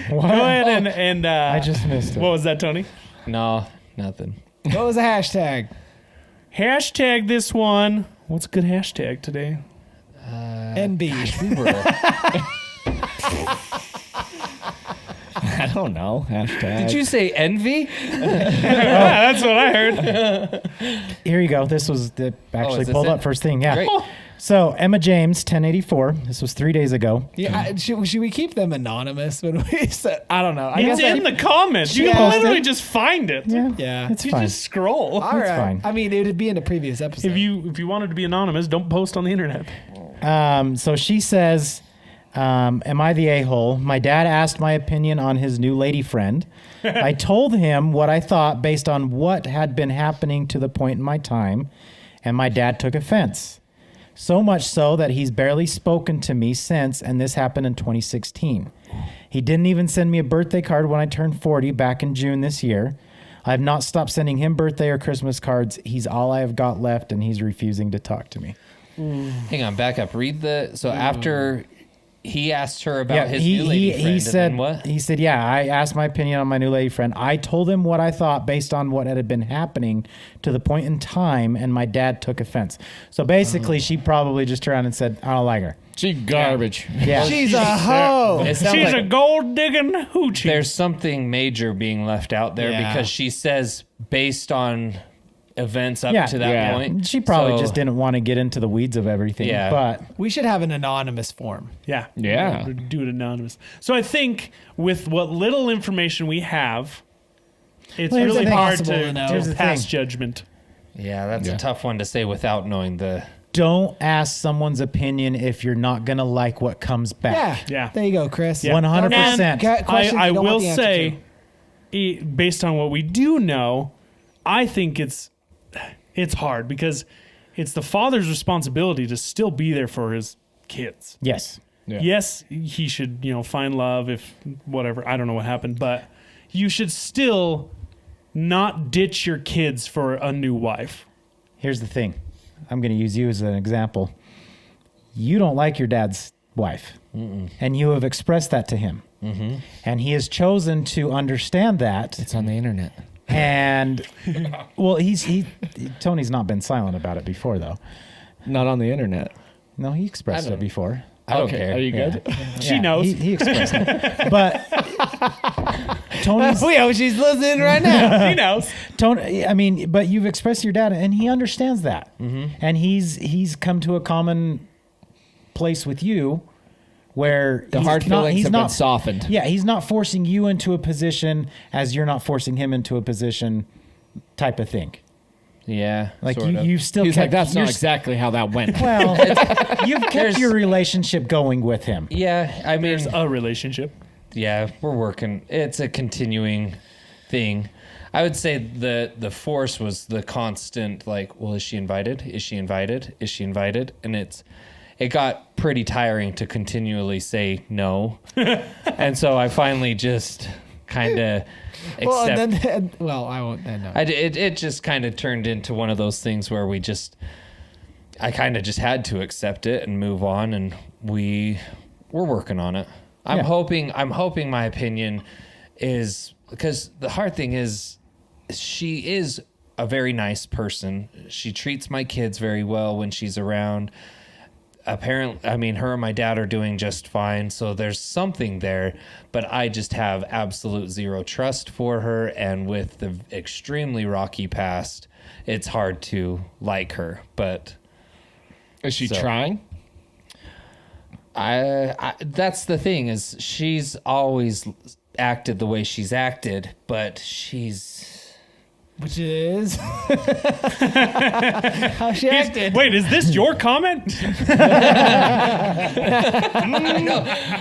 Go ahead and I just missed it. what was that, Tony? No, nothing. What was the hashtag? Hashtag this one. What's a good hashtag today? NB. We were. I don't know. Hashtag. Did you say envy? Yeah, that's what I heard. Here you go. This was the actually is this pulled it? up first thing. Yeah. Great. So Emma James, 1084. This was 3 days ago. Yeah, should we keep them anonymous when we said? I don't know. I It's guess in the comments. You She can posted. literally just find it. Yeah. Yeah. It's You fine. just scroll. All right. fine. I mean, it would be in a previous episode. If you wanted to be anonymous, don't post on the internet. So she says, am I the a-hole? My dad asked my opinion on his new lady friend. I told him what I thought based on what had been happening to the point in my time, and my dad took offense. So much so that he's barely spoken to me since, and this happened in 2016. He didn't even send me a birthday card when I turned 40 back in June this year. I have not stopped sending him birthday or Christmas cards. He's all I have got left, and he's refusing to talk to me. Hang on, back up. Read the. So after he asked her about his new lady friend, he and said then what? he said, yeah, I asked my opinion on my new lady friend. I told him what I thought based on what had been happening to the point in time, and my dad took offense. So basically, she probably just turned around and said, I don't like her. She garbage. Yeah. She's a hoe. It sounds She's like a gold digging hoochie. there's something major being left out there Yeah. because she says based on events up Yeah. to that Yeah. point. She probably So- just didn't want to get into the weeds of everything. Yeah. But We should have an anonymous form. Yeah. Yeah. Do it anonymous. So I think with what little information we have, it's Well, here's really the thing. hard Possible to to know. Here's the pass thing. judgment. Yeah, that's Yeah. a tough one to say without knowing the. Don't ask someone's opinion if you're not going to like what comes Yeah. back. Yeah. There you go, Chris. Yeah. 100%. I will say, based on what we do know, I think it's hard because it's the father's responsibility to still be there for his kids. Yes. Yeah. Yes, he should, find love if whatever. I don't know what happened, but you should still not ditch your kids for a new wife. Here's the thing. I'm going to use you as an example. You don't like your dad's wife, and you have expressed that to him. Mm-hmm. And he has chosen to understand that. It's on the internet. And, well, Tony's not been silent about it before, though. Not on the internet. No, he expressed it before. I don't Okay, care. are you good? She knows. He expressed it. But Tony's... she's listening right now. He knows. Tony, I mean, but you've expressed your dad, and he understands that, and he's come to a common place with you, where The hard feelings have been softened. Yeah, he's not forcing you into a position as you're not forcing him into a position, type of thing. Yeah. Like sort of. you've still He's like, kept, that's not you're- exactly how that went. Well, you've kept There's- your relationship going with him. Yeah, I mean, There's a relationship. yeah, we're working. It's a continuing thing. I would say the force was the constant, like, well, is she invited? Is she invited? Is she invited? And it got pretty tiring to continually say no. And so I finally just kind of accept. Well, and then, I won't. No. It just kind of turned into one of those things where I kind of just had to accept it and move on, and we're working on it. I'm hoping my opinion is, because the hard thing is she is a very nice person. She treats my kids very well when she's around. Apparently, I mean, her and my dad are doing just fine, so there's something there, but I just have absolute zero trust for her, and with the extremely rocky past, it's hard to like her, but Is she So- trying? I that's the thing, is she's always acted the way she's acted, but Which is how she acted. Wait, is this your comment?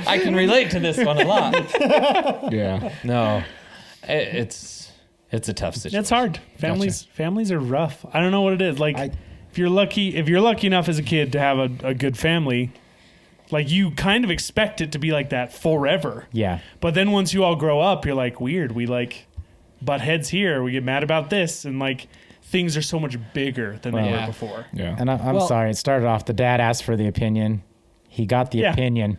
I can relate to this one a lot. Yeah. No, it's a tough situation. It's hard. Families are rough. I don't know what it is. Like, if you're lucky enough as a kid to have a good family, like, you kind of expect it to be like that forever. Yeah. But then once you all grow up, you're like, weird. We like butt heads here. We get mad about this, and like things are so much bigger than they Yeah. were before. Yeah. And I'm Well- sorry, it started off, the dad asked for the opinion. He got the Yeah. opinion.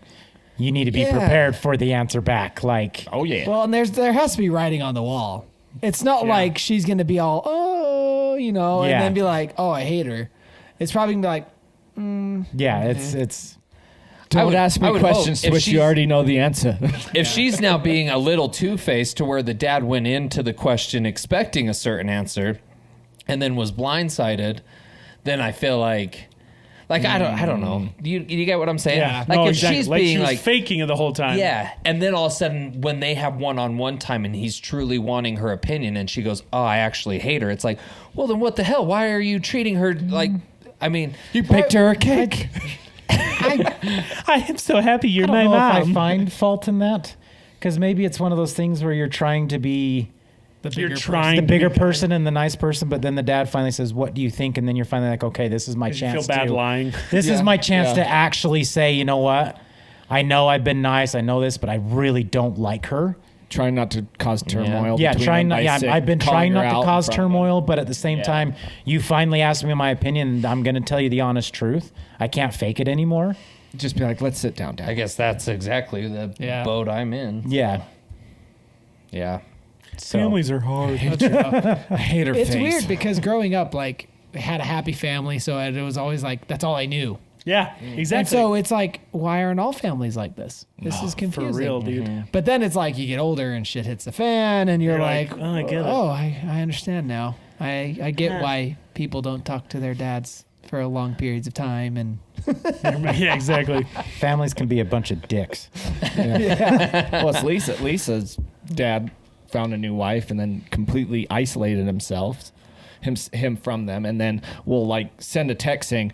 You need to be Yeah. prepared for the answer back. Like, Oh yeah. Well, and there has to be writing on the wall. It's not Yeah. like she's gonna be all and Yeah. then be like, oh, I hate her. It's probably gonna be like, yeah, it's Don't ask me I would questions hope to if which you she's- already know the answer. If she's now being a little two-faced to where the dad went into the question expecting a certain answer and then was blindsided, then I feel like I don't know. You get what I'm saying? Yeah. Like, no, if exactly. she's like being she was like faking it the whole time. yeah, and then all of a sudden when they have one-on-one time and he's truly wanting her opinion and she goes, "Oh, I actually hate her." It's like, "Well, then what the hell? Why are you treating her like, I mean, You picked her a cake. I am so happy you're I don't my know mom. if I find fault in that, because maybe it's one of those things where you're trying to be You're trying the to bigger be better. person and the nice person, but then the dad finally says, "What do you think?" And then you're finally like, "Okay, this is my You chance feel bad to lying. This is Yeah. my chance Yeah. to actually say, you know what? I know I've been nice, I know this, but I really don't like her." Trying not to cause turmoil. Yeah, between trying them not. by Yeah, sick- I've been calling trying her not out to in cause front of turmoil, but at the same Yeah. time, you finally asked me my opinion, and I'm going to tell you the honest truth. I can't fake it anymore. them. Just be like, let's sit down, Dad. I guess that's exactly the Yeah. boat I'm in." Yeah. Yeah. So, Families are hard. I hate her it's face. weird because growing up, like, I had a happy family, so it was always like that's all I knew. Yeah, exactly. And so it's like, why aren't all families like this? This is for confusing. real, dude. But then it's like you get older and shit hits the fan, and you're like, "Oh, I get it." oh, I understand now. I get why people don't talk to their dads for long periods of time, and Yeah, exactly. families can be a bunch of dicks. Well, it's Lisa. Lisa's dad found a new wife and then completely isolated himself. him from them, and then we'll like send a text saying,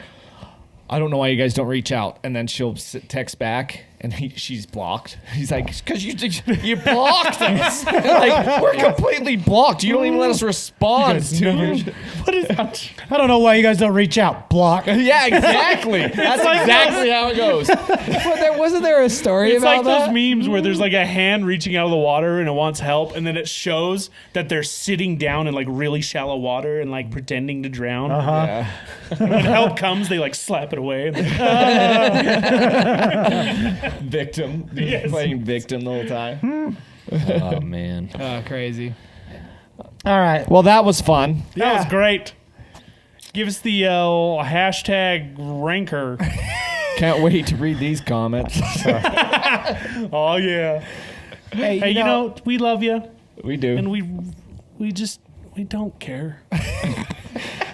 I don't know why you guys don't reach out, and then she'll text back, and she's blocked. He's like, because you blocked us. Like, we're completely blocked. You don't even let us respond to. What is that? I don't know why you guys don't reach out. Block. Yeah, exactly. That's exactly how it goes. But wasn't there a story It's about like that? those memes where there's like a hand reaching out of the water and it wants help, and then it shows that they're sitting down in like really shallow water and like pretending to drown. Yeah. And when help comes, they like slap it away. And Victim. Yes. Playing victim the whole time. Oh man. Oh, crazy. All right. Well, that was fun. that was great. Give us the hashtag ranker. Can't wait to read these comments. Oh yeah. Hey, you know, we love you, We do. and we don't care.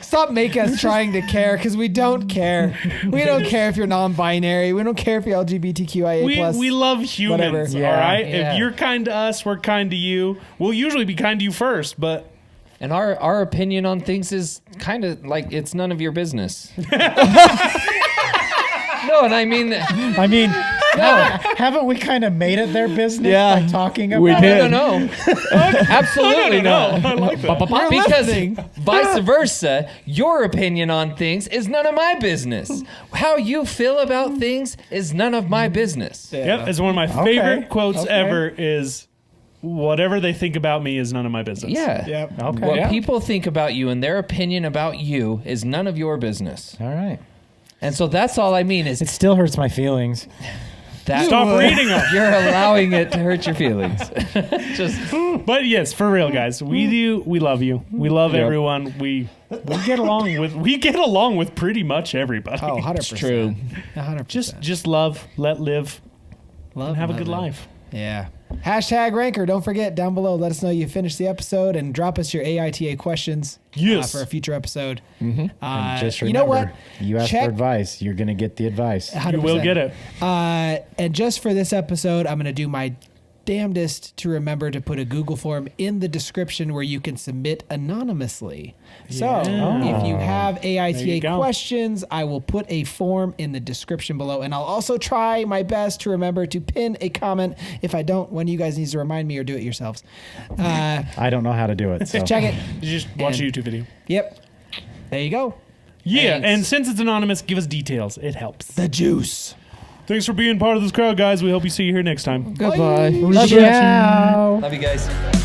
Stop making us trying to care because we don't care. We don't care if you're non-binary. We don't care if you're LGBTQIA+. We love humans, whatever. all Yeah. right? Yeah. If you're kind to us, we're kind to you. We'll usually be kind to you first, but And our opinion on things is kind of like it's none of your business. No, and I mean, Haven't we kind of made it their business by talking about we it? did. no, absolutely not. I like that. Because vice versa, your opinion on things is none of my business. How you feel about things is none of my business. Yep, it's one of my favorite quotes ever is whatever they think about me is none of my business. Yeah. Yep. Okay. What people think about you and their opinion about you is none of your business. All right. And so that's all I mean is It still hurts my feelings. that Stop reading them. you're allowing it to hurt your feelings. Just But yes, for real, guys, we love you. We love everyone. We get along with pretty much everybody. Oh, 100%. It's true. 100%. Just love, let live, love and have a love good it. life. Yeah. Hashtag ranker. Don't forget down below. Let us know you finished the episode and drop us your AITA questions Yes. for a future episode. And just remember, you know what? you ask Check- for advice, you're going to get the advice. 100%. You will get it. And just for this episode, I'm going to do my damnedest to remember to put a Google form in the description where you can submit anonymously. So if you have There you AITA go. questions, I will put a form in the description below. And I'll also try my best to remember to pin a comment. If I don't, one of you guys needs to remind me or do it yourselves. I don't know how to do it. So. Check it. You just watch a And- YouTube video. Yep. There you go. Yeah, Thanks. and since it's anonymous, give us details. It helps. The juice. Thanks for being part of this crowd, guys. We hope you see you here next time. Goodbye. Love you. love you guys.